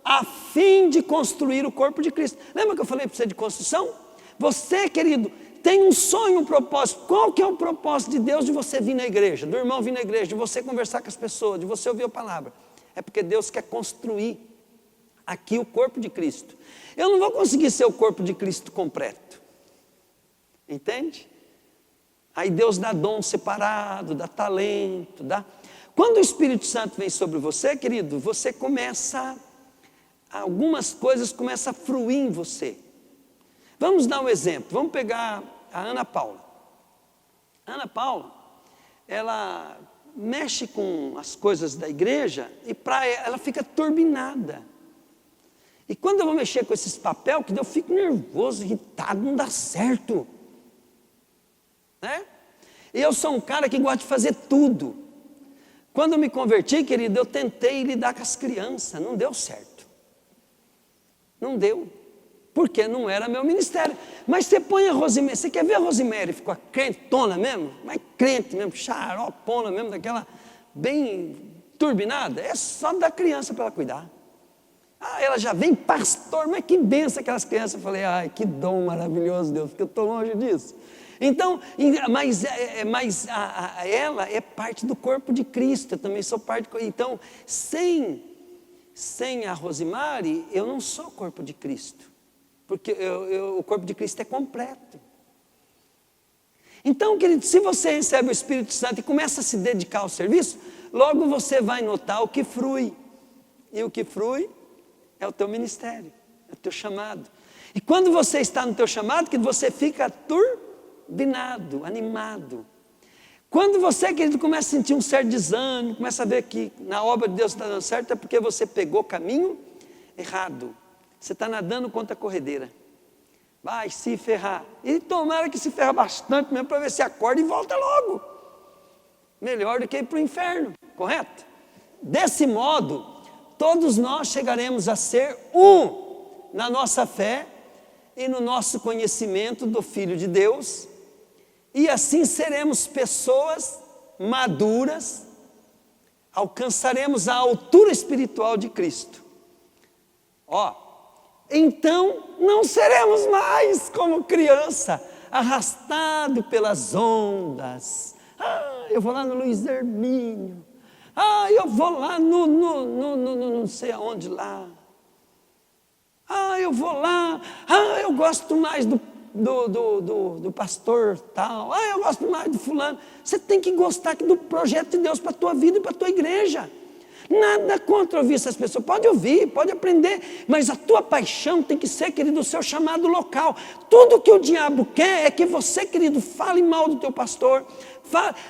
a fim de construir o corpo de Cristo. Lembra que eu falei para você de construção? Você, querido, tem um sonho, um propósito. Qual que é o propósito de Deus de você vir na igreja, do irmão vir na igreja, de você conversar com as pessoas, de você ouvir a palavra? É porque Deus quer construir aqui o corpo de Cristo. Eu não vou conseguir ser o corpo de Cristo completo. Entende? Aí Deus dá dom separado, dá talento, dá. Quando o Espírito Santo vem sobre você, querido, você começa, algumas coisas começam a fluir em você. Vamos dar um exemplo, vamos pegar a Ana Paula. A Ana Paula, ela mexe com as coisas da igreja e ela fica turbinada. E quando eu vou mexer com esses papéis, que eu fico nervoso, irritado, não dá certo. Né? E eu sou um cara que gosta de fazer tudo. Quando eu me converti, querido, eu tentei lidar com as crianças, não deu certo. Não deu. Porque não era meu ministério. Mas você põe a Rosemary, você quer ver a Rosemary, ficou crentona mesmo? Mas crente mesmo, xaropona mesmo, daquela bem turbinada, é só da criança para ela cuidar. Ela já vem, pastor, mas que benção aquelas crianças. Eu falei, ai, que dom maravilhoso, Deus, porque eu estou longe disso. Então, ela é parte do corpo de Cristo, eu também sou parte. Então, sem a Rosimari, eu não sou corpo de Cristo, porque o corpo de Cristo é completo. Então, querido, se você recebe o Espírito Santo e começa a se dedicar ao serviço, logo você vai notar o que flui. E o que flui é o teu ministério, é o teu chamado. E quando você está no teu chamado, que você fica turbinado, animado. Quando você, querido, começa a sentir um certo desânimo, começa a ver que na obra de Deus está dando certo, é porque você pegou o caminho errado. Você está nadando contra a corredeira. Vai se ferrar. E tomara que se ferra bastante mesmo para ver se acorda e volta logo. Melhor do que ir para o inferno, correto? Desse modo, todos nós chegaremos a ser um na nossa fé e no nosso conhecimento do Filho de Deus. E assim seremos pessoas maduras, alcançaremos a altura espiritual de Cristo. Então não seremos mais como criança, arrastado pelas ondas. Eu vou lá no Luiz Hermínio. Eu vou lá no não sei aonde lá. Eu vou lá. Eu gosto mais do pastor tal. Eu gosto mais do fulano. Você tem que gostar do projeto de Deus para a tua vida e para a tua igreja. Nada contra ouvir essas pessoas, pode ouvir, pode aprender, mas a tua paixão tem que ser, querido, o seu chamado local. Tudo que o diabo quer é que você, querido, fale mal do teu pastor,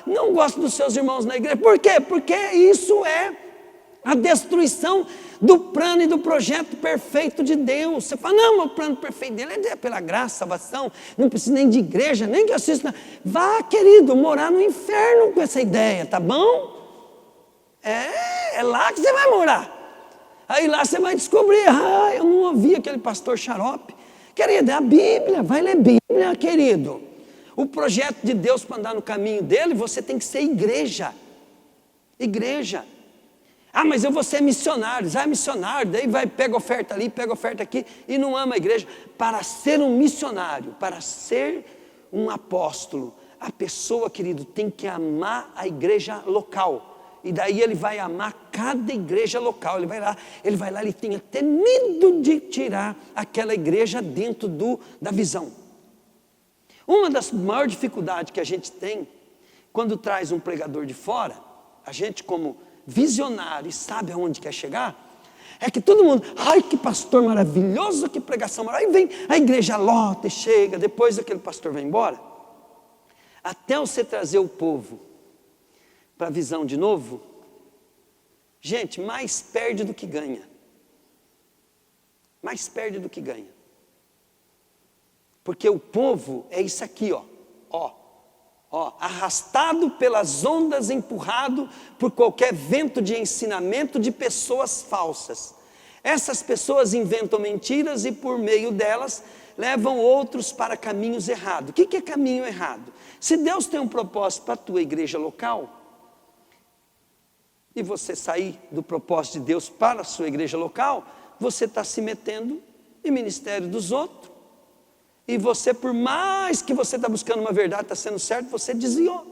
não goste dos seus irmãos na igreja. Por quê? Porque isso é a destruição do plano e do projeto perfeito de Deus. Você fala, não, mas o plano perfeito dele é pela graça, salvação, não precisa nem de igreja, nem que assista. Vá, querido, morar no inferno com essa ideia, tá bom? É lá que você vai morar. Aí lá você vai descobrir, eu não ouvi aquele pastor xarope. Querido, é a Bíblia, vai ler Bíblia, querido. O projeto de Deus para andar no caminho dele, você tem que ser igreja. Igreja. Mas eu vou ser missionário. Missionário, daí pega oferta ali, pega oferta aqui e não ama a igreja. Para ser um missionário, para ser um apóstolo, a pessoa, querido, tem que amar a igreja local. E daí ele vai amar cada igreja local. Ele vai lá, ele tem até medo de tirar aquela igreja dentro da visão. Uma das maiores dificuldades que a gente tem, quando traz um pregador de fora, a gente como visionário e sabe aonde quer chegar, é que todo mundo, que pastor maravilhoso, que pregação maravilhosa. Aí vem a igreja lota e chega, depois aquele pastor vai embora. Até você trazer o povo para a visão de novo, gente, mais perde do que ganha. Mais perde do que ganha. Porque o povo é isso aqui, arrastado pelas ondas, empurrado por qualquer vento de ensinamento de pessoas falsas. Essas pessoas inventam mentiras e por meio delas levam outros para caminhos errados. O que é caminho errado? Se Deus tem um propósito para a tua igreja local, e você sair do propósito de Deus para a sua igreja local, você está se metendo em ministério dos outros, e você, por mais que você está buscando uma verdade, está sendo certo, você desviou.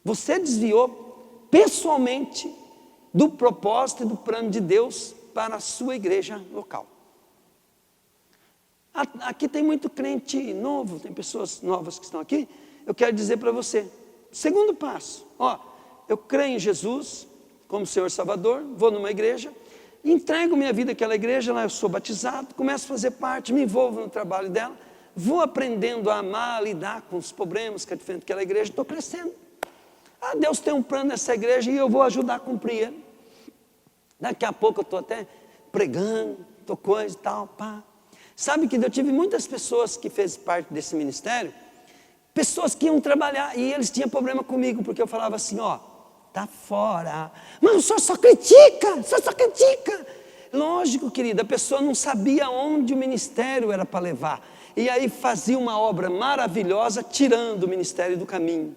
Você desviou pessoalmente do propósito e do plano de Deus para a sua igreja local. Aqui tem muito crente novo, tem pessoas novas que estão aqui. Eu quero dizer para você, segundo passo, eu creio em Jesus como Senhor Salvador, vou numa igreja, entrego minha vida àquela igreja, lá eu sou batizado, começo a fazer parte, me envolvo no trabalho dela, vou aprendendo a amar, a lidar com os problemas que é diferente daquela igreja, estou crescendo. Deus tem um plano nessa igreja e eu vou ajudar a cumprir ele. Daqui a pouco eu estou até pregando, estou coisa e tal, pá. Sabe que eu tive muitas pessoas que fez parte desse ministério, pessoas que iam trabalhar e eles tinham problema comigo, porque eu falava assim, tá fora, mas o senhor só critica, Lógico, querida, a pessoa não sabia onde o ministério era para levar, e aí fazia uma obra maravilhosa, tirando o ministério do caminho,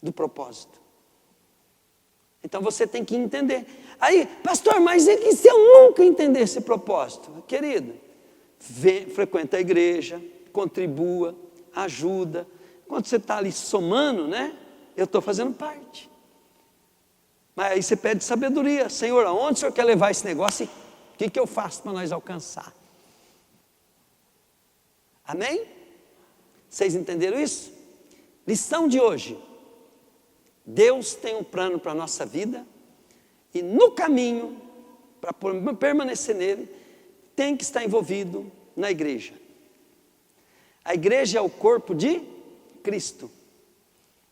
do propósito. Então você tem que entender. Aí, pastor, mas e se eu nunca entender esse propósito? Querido, frequenta a igreja, contribua, ajuda. Quando você está ali somando, né? Eu estou fazendo parte. Mas aí você pede sabedoria. Senhor, aonde o Senhor quer levar esse negócio? E o que eu faço para nós alcançar? Amém? Vocês entenderam isso? Lição de hoje. Deus tem um plano para a nossa vida. E no caminho, para permanecer nele, tem que estar envolvido na igreja. A igreja é o corpo de Cristo.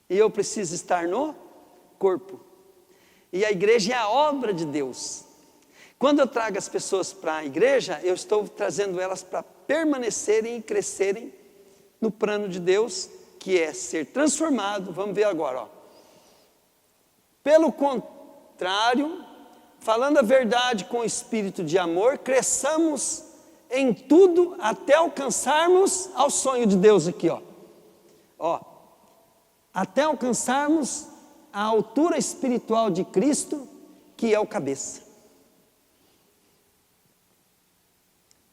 E eu preciso estar no corpo. E a igreja é a obra de Deus. Quando eu trago as pessoas para a igreja, eu estou trazendo elas para permanecerem e crescerem no plano de Deus, que é ser transformado. Vamos ver agora, ó. Pelo contrário, falando a verdade com espírito de amor, cresçamos em tudo até alcançarmos ao sonho de Deus aqui, ó. Até alcançarmos a altura espiritual de Cristo, que é o cabeça.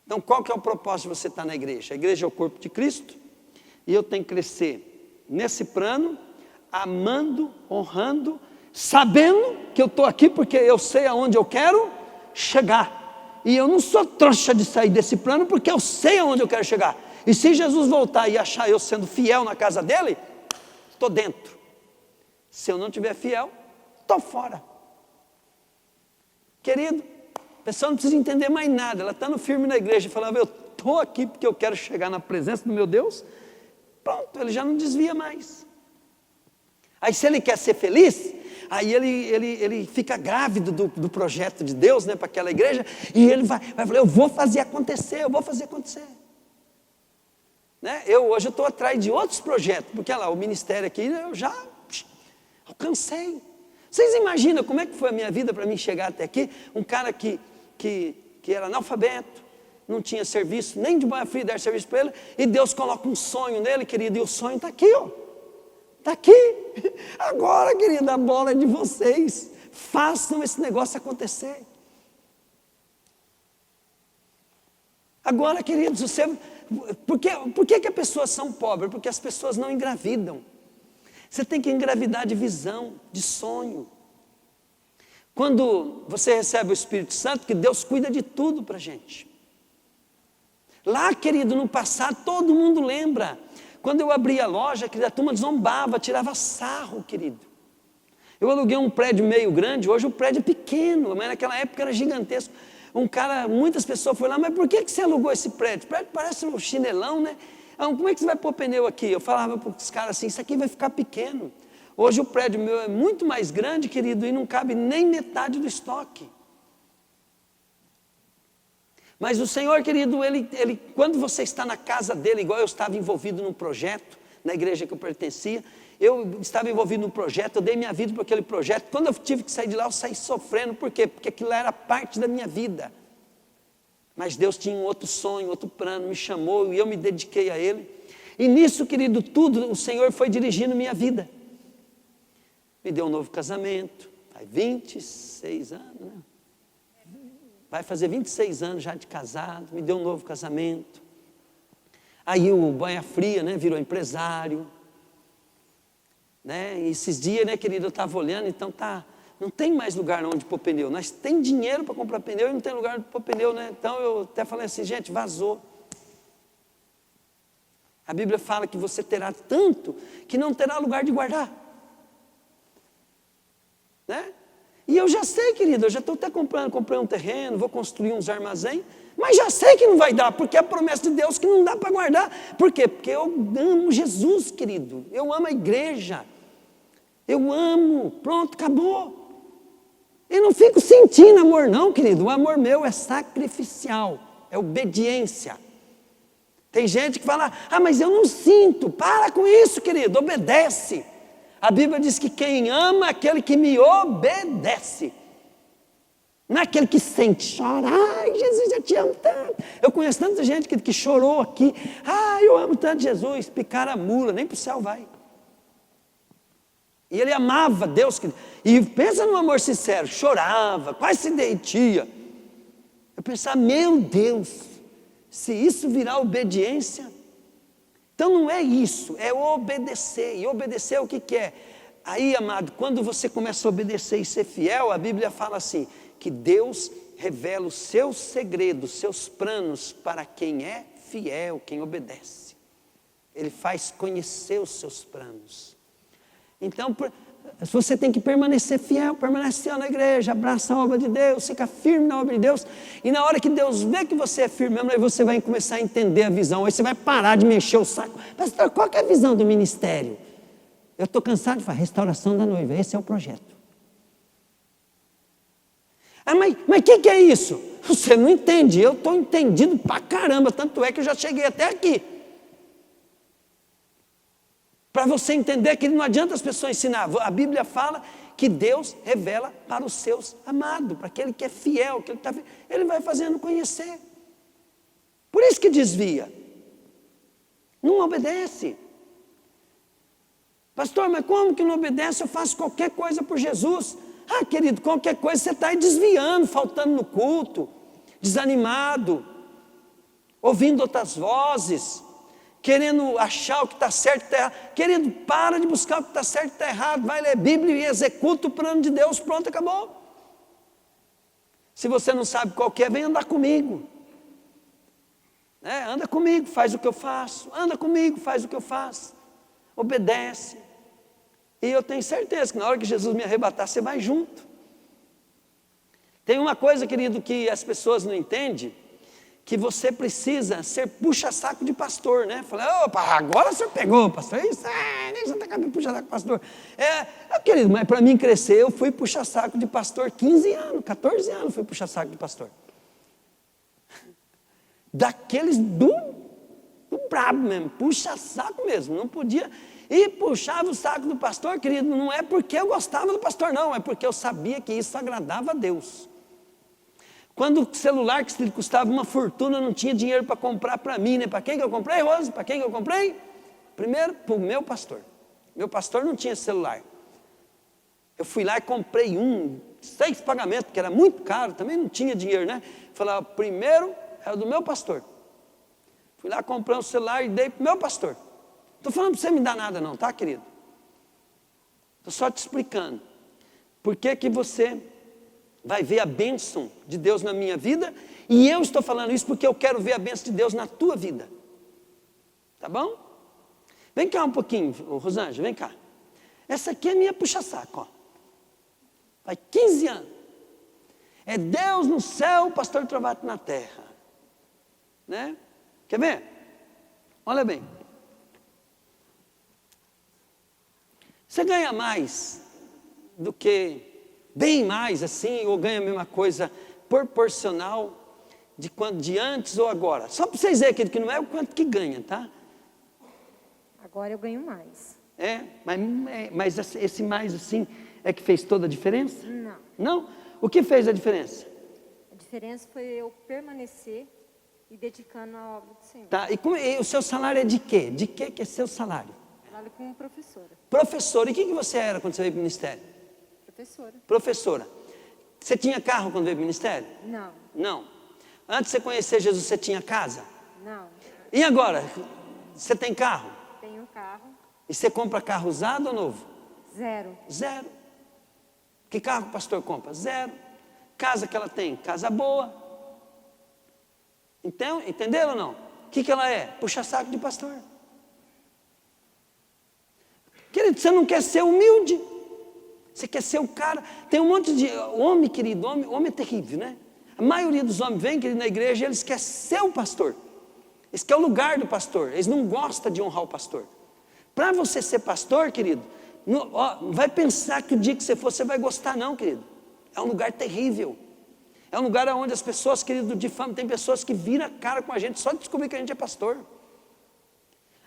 Então, qual que é o propósito de você estar na igreja? A igreja é o corpo de Cristo, e eu tenho que crescer nesse plano, amando, honrando, sabendo que eu estou aqui porque eu sei aonde eu quero chegar. E eu não sou trouxa de sair desse plano porque eu sei aonde eu quero chegar. E se Jesus voltar e achar eu sendo fiel na casa dele, estou dentro. Se eu não estiver fiel, estou fora. Querido, a pessoa não precisa entender mais nada. Ela está no firme na igreja e falava, eu estou aqui porque eu quero chegar na presença do meu Deus. Pronto, ele já não desvia mais. Aí se ele quer ser feliz, aí ele fica grávido do projeto de Deus, né, para aquela igreja. E ele vai falar, eu vou fazer acontecer, eu vou fazer acontecer. Né? Hoje eu estou atrás de outros projetos, porque olha lá, o ministério aqui eu já alcancei. Vocês imaginam como é que foi a minha vida para mim chegar até aqui? Um cara que era analfabeto, não tinha serviço, nem de boia fria dar serviço para ele, e Deus coloca um sonho nele, querido, e o sonho está aqui, ó. Está aqui. Agora, querido, a bola é de vocês. Façam esse negócio acontecer. Agora, queridos, por que as pessoas são pobres? Porque as pessoas não engravidam. Você tem que engravidar de visão, de sonho. Quando você recebe o Espírito Santo, que Deus cuida de tudo para a gente. Lá, querido, no passado, todo mundo lembra. Quando eu abri a loja, querido, a turma zombava, tirava sarro, querido. Eu aluguei um prédio meio grande, hoje o prédio é pequeno, mas naquela época era gigantesco. Muitas pessoas foram lá, mas por que você alugou esse prédio? O prédio parece um chinelão, né? Como é que você vai pôr pneu aqui? Eu falava para os caras assim, isso aqui vai ficar pequeno. Hoje o prédio meu é muito mais grande, querido, e não cabe nem metade do estoque. Mas o Senhor, querido, quando você está na casa dele, igual eu estava envolvido num projeto, na igreja que eu pertencia, eu estava envolvido num projeto, eu dei minha vida para aquele projeto. Quando eu tive que sair de lá, eu saí sofrendo. Por quê? Porque aquilo era parte da minha vida. Mas Deus tinha um outro sonho, outro plano, me chamou e eu me dediquei a Ele. E nisso, querido, tudo, o Senhor foi dirigindo minha vida. Me deu um novo casamento, faz 26 anos, né? Vai fazer 26 anos já de casado, me deu um novo casamento. Aí o Banha Fria, né, virou empresário. Né? E esses dias, né, querido, eu estava olhando, então não tem mais lugar onde pôr pneu. Nós tem dinheiro para comprar pneu e não tem lugar onde pôr pneu, né? Então eu até falei assim, gente, vazou. A Bíblia fala que você terá tanto que não terá lugar de guardar. Né? E eu já sei, querido, eu já estou até comprei um terreno, vou construir uns armazéns, mas já sei que não vai dar, porque é a promessa de Deus que não dá para guardar. Por quê? Porque eu amo Jesus, querido, eu amo a igreja, eu amo, pronto, acabou. Eu não fico sentindo amor não, querido, o amor meu é sacrificial, é obediência. Tem gente que fala, mas eu não sinto, para com isso, querido, obedece. A Bíblia diz que quem ama é aquele que me obedece. Não é aquele que sente, chora, Jesus, eu te amo tanto. Eu conheço tanta gente que chorou aqui, eu amo tanto Jesus, picar a mula, nem para o céu vai. E ele amava Deus, e pensa num amor sincero, chorava, quase se derretia. Eu pensava, meu Deus, se isso virar obediência, Então não é isso, é obedecer. E obedecer o que é? Aí, amado, quando você começa a obedecer e ser fiel, a Bíblia fala assim, que Deus revela os seus segredos, seus planos para quem é fiel, quem obedece. Ele faz conhecer os seus planos. Então, você tem que permanecer fiel, permanecer na igreja, abraça a obra de Deus, fica firme na obra de Deus. E na hora que Deus vê que você é firme mesmo, aí você vai começar a entender a visão. Aí você vai parar de mexer o saco. Pastor, qual que é a visão do ministério? Eu estou cansado de falar, restauração da noiva, esse é o projeto. Ah, mas o que é isso? Você não entende, eu estou entendido pra caramba, tanto é que eu já cheguei até aqui. Para você entender que não adianta as pessoas ensinar, a Bíblia fala que Deus revela para os seus amados, para aquele que é fiel, que ele vai fazendo conhecer. Por isso que desvia, não obedece. Pastor, mas como que não obedece? Eu faço qualquer coisa por Jesus. Ah, querido, qualquer coisa você está aí desviando, faltando no culto, desanimado, ouvindo outras vozes, querendo achar o que está certo e está errado. Querido, para de buscar o que está certo e está errado, vai ler Bíblia e executa o plano de Deus, pronto, acabou. Se você não sabe qual que é, vem andar comigo. Anda comigo, faz o que eu faço, anda comigo, faz o que eu faço, obedece. E eu tenho certeza que na hora que Jesus me arrebatar, você vai junto. Tem uma coisa, querido, que as pessoas não entendem, que você precisa ser puxa-saco de pastor, né? Fala, opa, agora o senhor pegou, pastor. Isso, nem você está cabendo puxa-saco de pastor. Querido, mas para mim crescer, eu fui puxa-saco de pastor 15 anos, 14 anos fui puxa-saco de pastor. Daqueles do brabo mesmo, puxa-saco mesmo, não podia... E puxava o saco do pastor, querido, não é porque eu gostava do pastor, não, é porque eu sabia que isso agradava a Deus. Quando o celular que custava uma fortuna, eu não tinha dinheiro para comprar para mim, né? Para quem que eu comprei, Rose? Para quem que eu comprei? Primeiro, para o meu pastor. Meu pastor não tinha celular. Eu fui lá e comprei 6 pagamentos, que era muito caro, também não tinha dinheiro, né? Falei, primeiro era do meu pastor. Fui lá, comprei um celular e dei para o meu pastor. Estou falando para você me dar nada não, tá, querido? Estou só te explicando. Por que você vai ver a bênção de Deus na minha vida? E eu estou falando isso porque eu quero ver a bênção de Deus na tua vida. Tá bom? Vem cá um pouquinho, Rosângela, vem cá. Essa aqui é minha puxa-saco, ó. Faz 15 anos. É Deus no céu, pastor Trovato na terra. Né? Quer ver? Olha bem. Você ganha mais do que, bem mais assim, ou ganha a mesma coisa proporcional de antes ou agora. Só para vocês verem, querido, que não é o quanto que ganha, tá? Agora eu ganho mais. Mas esse mais assim é que fez toda a diferença? Não. Não? O que fez a diferença? A diferença foi eu permanecer e dedicando à obra do Senhor. Tá, e o seu salário é de quê? De que é seu salário? Trabalho como professora. Professora, e o que você era quando você veio para o ministério? Professora. Professora. Você tinha carro quando veio para o ministério? Não. Não. Antes de você conhecer Jesus, você tinha casa? Não. E agora? Você tem carro? Tenho carro. E você compra carro usado ou novo? Zero. Zero. Que carro o pastor compra? Zero. Casa que ela tem? Casa boa. Então, entenderam ou não? O que ela é? Puxa-saco de pastor. Querido, você não quer ser humilde. Você quer ser o cara. Tem um monte de homem, querido, homem é terrível, né? A maioria dos homens vem, querido, na igreja, eles querem ser o pastor. Eles querem o lugar do pastor. Eles não gostam de honrar o pastor. Para você ser pastor, querido, não vai pensar que o dia que você for, você vai gostar não, querido. É um lugar terrível. É um lugar onde as pessoas, querido, difamam. Tem pessoas que viram a cara com a gente só de descobrir que a gente é pastor.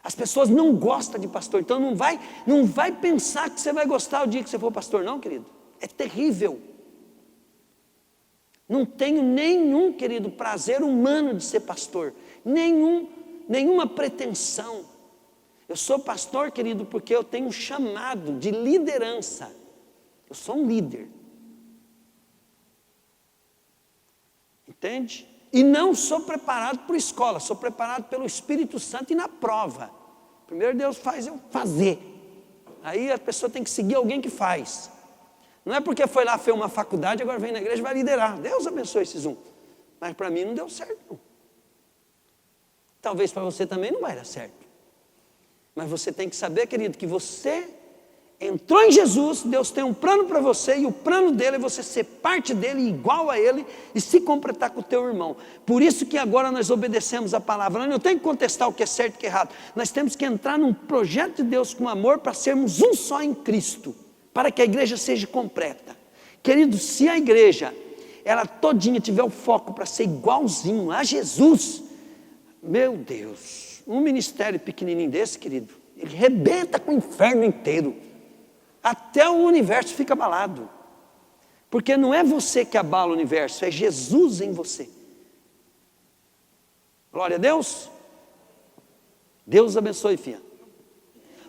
As pessoas não gostam de pastor. Então não vai pensar que você vai gostar o dia que você for pastor, não, querido. É terrível. Não tenho nenhum, querido, prazer humano de ser pastor. Nenhuma pretensão. Eu sou pastor, querido, porque eu tenho um chamado de liderança. Eu sou um líder. Entende? E não sou preparado por escola, sou preparado pelo Espírito Santo e na prova. Primeiro Deus faz eu fazer. Aí a pessoa tem que seguir alguém que faz. Não é porque foi lá, fez uma faculdade, agora vem na igreja e vai liderar. Deus abençoe esses um. Mas para mim não deu certo, não. Talvez para você também não vai dar certo. Mas você tem que saber, querido, que você entrou em Jesus, Deus tem um plano para você, e o plano dele é você ser parte dele, igual a ele, e se completar com o teu irmão. Por isso que agora nós obedecemos a palavra. Não tem que contestar o que é certo e o que é errado. Nós temos que entrar num projeto de Deus com amor para sermos um só em Cristo, para que a igreja seja completa. Querido, se a igreja, ela todinha tiver o foco para ser igualzinho a Jesus, meu Deus, um ministério pequenininho desse, querido, ele rebenta com o inferno inteiro. Até o universo fica abalado. Porque não é você que abala o universo, é Jesus em você. Glória a Deus. Deus abençoe, filha.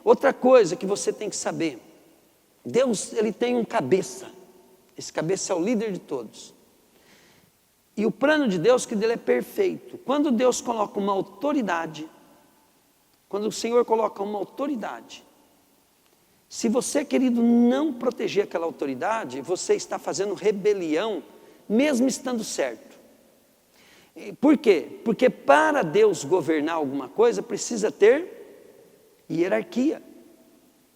Outra coisa que você tem que saber. Deus, ele tem um cabeça. Esse cabeça é o líder de todos. E o plano de Deus, que dele é perfeito. Quando Deus coloca uma autoridade, quando o Senhor coloca uma autoridade, se você, querido, não proteger aquela autoridade, você está fazendo rebelião, mesmo estando certo. Por quê? Porque para Deus governar alguma coisa, precisa ter hierarquia.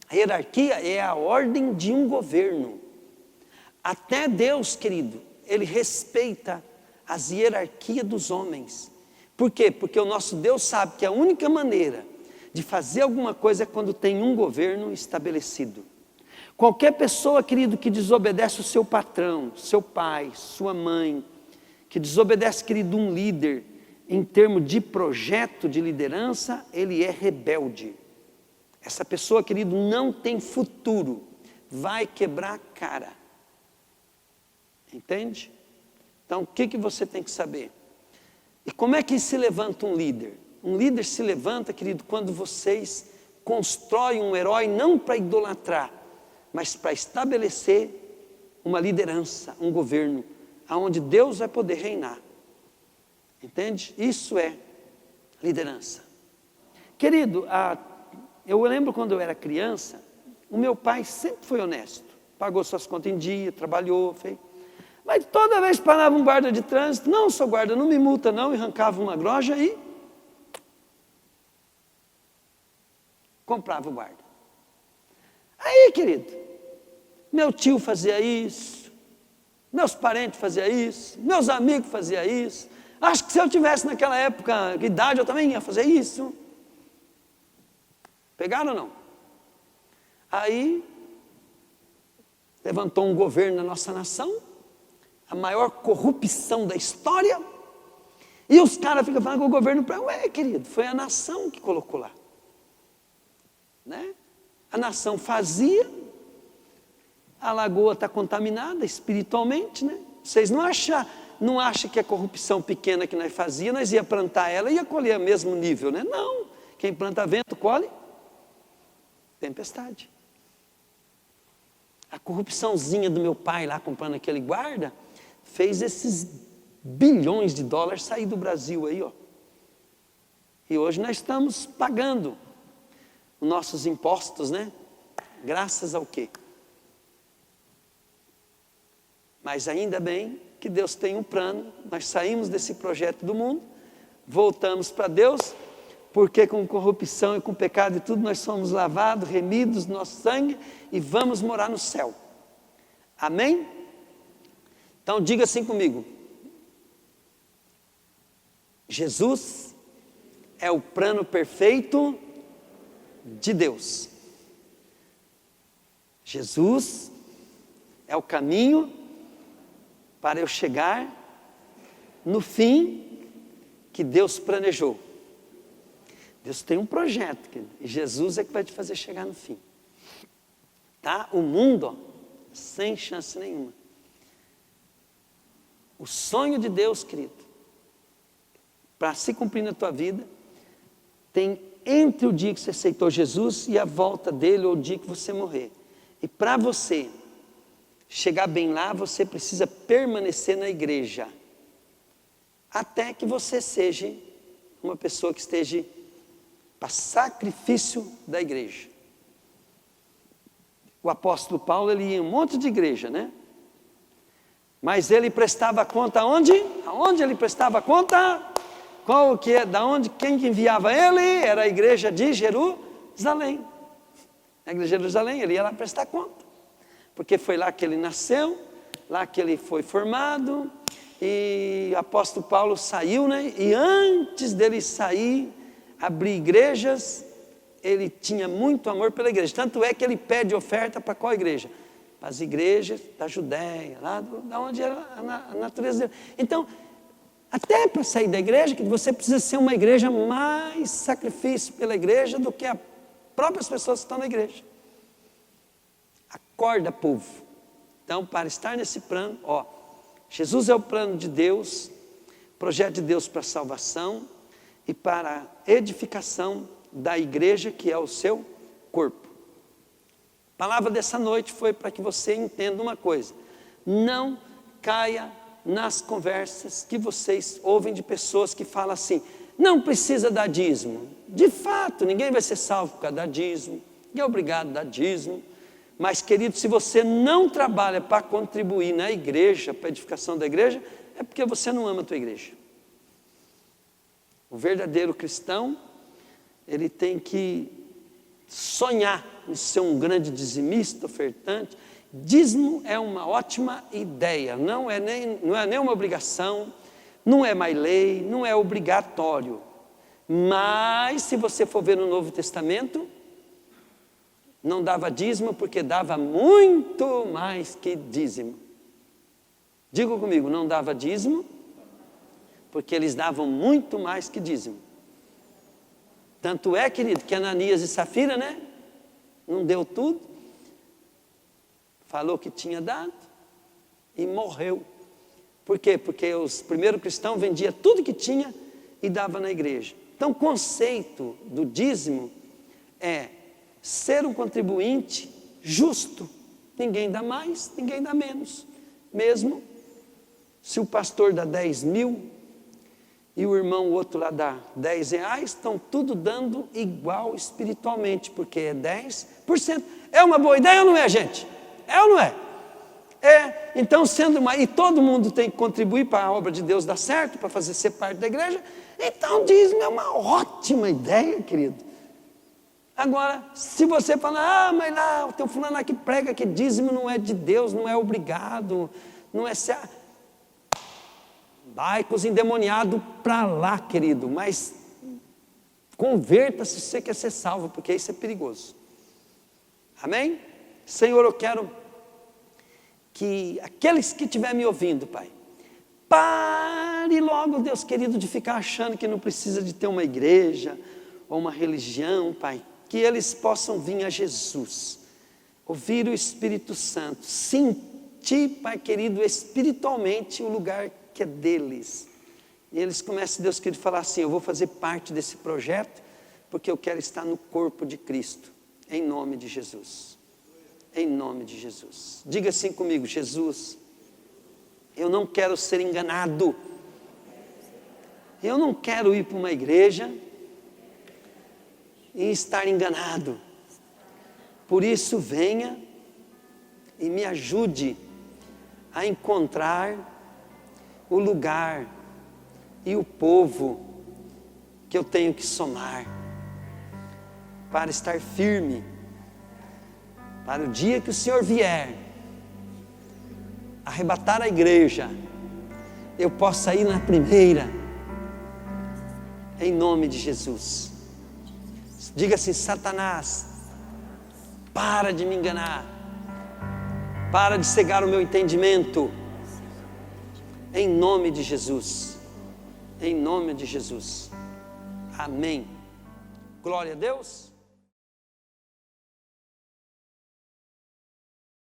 A hierarquia é a ordem de um governo. Até Deus, querido, ele respeita as hierarquias dos homens. Por quê? Porque o nosso Deus sabe que a única maneira de fazer alguma coisa é quando tem um governo estabelecido. Qualquer pessoa, querido, que desobedece o seu patrão, seu pai, sua mãe, que desobedece, querido, um líder, em termos de projeto de liderança, ele é rebelde. Essa pessoa, querido, não tem futuro, vai quebrar a cara. Entende? Então, o que você tem que saber? E como é que se levanta um líder? Um líder se levanta, querido, quando vocês constroem um herói não para idolatrar, mas para estabelecer uma liderança, um governo, aonde Deus vai poder reinar. Entende? Isso é liderança. Querido, eu lembro quando eu era criança, o meu pai sempre foi honesto, pagou suas contas em dia, trabalhou, fez. Mas toda vez que parava um guarda de trânsito, não, sou guarda, não me multa não, e arrancava uma groja e comprava o guarda. Aí, querido, meu tio fazia isso, meus parentes faziam isso, meus amigos faziam isso. Acho que se eu tivesse naquela época, que idade, eu também ia fazer isso. Pegaram ou não? Aí, levantou um governo na nossa nação, a maior corrupção da história, e os caras ficam falando que o governo, ué, querido, foi a nação que colocou lá. Né? A nação fazia, a lagoa está contaminada espiritualmente, né? Vocês não acham que a corrupção pequena que nós fazíamos, nós ia plantar ela e ia colher o mesmo nível, né? Não, quem planta vento, colhe tempestade. A corrupçãozinha do meu pai lá comprando aquele guarda, fez esses bilhões de dólares sair do Brasil aí, ó. E hoje nós estamos pagando os nossos impostos, né? Graças ao quê? Mas ainda bem que Deus tem um plano, nós saímos desse projeto do mundo, voltamos para Deus, porque com corrupção e com pecado e tudo nós somos lavados, remidos, nosso sangue, e vamos morar no céu. Amém? Então diga assim comigo: Jesus é o plano perfeito de Deus. Jesus é o caminho para eu chegar no fim que Deus planejou. Deus tem um projeto, querido, e Jesus é que vai te fazer chegar no fim. Tá? O mundo, ó, sem chance nenhuma. O sonho de Deus, querido, para se cumprir na tua vida, tem entre o dia que você aceitou Jesus e a volta dele, ou o dia que você morrer. E para você chegar bem lá, você precisa permanecer na igreja, até que você seja uma pessoa que esteja para sacrifício da igreja. O apóstolo Paulo, ele ia em um monte de igreja, né? Mas ele prestava conta aonde? Aonde ele prestava conta? Qual que é, da onde, quem que enviava ele? Era a igreja de Jerusalém. A igreja de Jerusalém, ele ia lá prestar conta. Porque foi lá que ele nasceu, lá que ele foi formado, e o apóstolo Paulo saiu, né? E antes dele sair, abrir igrejas, ele tinha muito amor pela igreja. Tanto é que ele pede oferta para qual igreja? Para as igrejas da Judéia, lá da onde era a natureza dele. Então, até para sair da igreja, que você precisa ser uma igreja mais sacrifício pela igreja do que as próprias pessoas que estão na igreja. Acorda, povo. Então, para estar nesse plano, Jesus é o plano de Deus, projeto de Deus para a salvação e para a edificação da igreja, que é o seu corpo. A palavra dessa noite foi para que você entenda uma coisa: não caia nas conversas que vocês ouvem de pessoas que falam assim, não precisa dar dízimo. De fato, ninguém vai ser salvo por causa da dízimo, ninguém é obrigado a dar dízimo. Mas, querido, se você não trabalha para contribuir na igreja, para a edificação da igreja, é porque você não ama a tua igreja. O verdadeiro cristão, ele tem que sonhar em ser um grande dizimista, ofertante. Dízimo é uma ótima ideia, não é nem uma obrigação, não é mais lei, não é obrigatório. Mas, se você for ver no Novo Testamento, não dava dízimo porque dava muito mais que dízimo. Diga comigo, não dava dízimo porque eles davam muito mais que dízimo. Tanto é, querido, que Ananias e Safira, né? Não deu tudo. Falou que tinha dado e morreu. Por quê? Porque os primeiros cristãos vendiam tudo que tinha e dava na igreja. Então, o conceito do dízimo é ser um contribuinte justo. Ninguém dá mais, ninguém dá menos. Mesmo se o pastor dá 10 mil e o irmão, o outro lá dá 10 reais, estão tudo dando igual espiritualmente, porque é 10%. É uma boa ideia ou não é, gente? É ou não é? É. Então, e todo mundo tem que contribuir para a obra de Deus dar certo, para fazer ser parte da igreja. Então, dízimo é uma ótima ideia, querido. Agora, se você falar, mas lá, tem um fulano lá que prega que dízimo não é de Deus, não é obrigado, não é ser... Vai com os endemoniados para lá, querido, mas converta-se se você quer ser salvo, porque isso é perigoso. Amém? Senhor, eu quero que aqueles que estiverem me ouvindo, Pai, pare logo, Deus querido, de ficar achando que não precisa de ter uma igreja ou uma religião, Pai, que eles possam vir a Jesus, ouvir o Espírito Santo, sentir, Pai querido, espiritualmente o lugar que é deles. E eles começam, Deus querido, a falar assim, eu vou fazer parte desse projeto, porque eu quero estar no corpo de Cristo, em nome de Jesus. Em nome de Jesus. Diga assim comigo, Jesus, eu não quero ser enganado. Eu não quero ir para uma igreja e estar enganado. Por isso, venha e me ajude a encontrar o lugar e o povo que eu tenho que somar para estar firme para o dia que o Senhor vier arrebatar a igreja, eu possa ir na primeira, em nome de Jesus. Diga assim, Satanás, para de me enganar, para de cegar o meu entendimento, em nome de Jesus, em nome de Jesus, amém. Glória a Deus.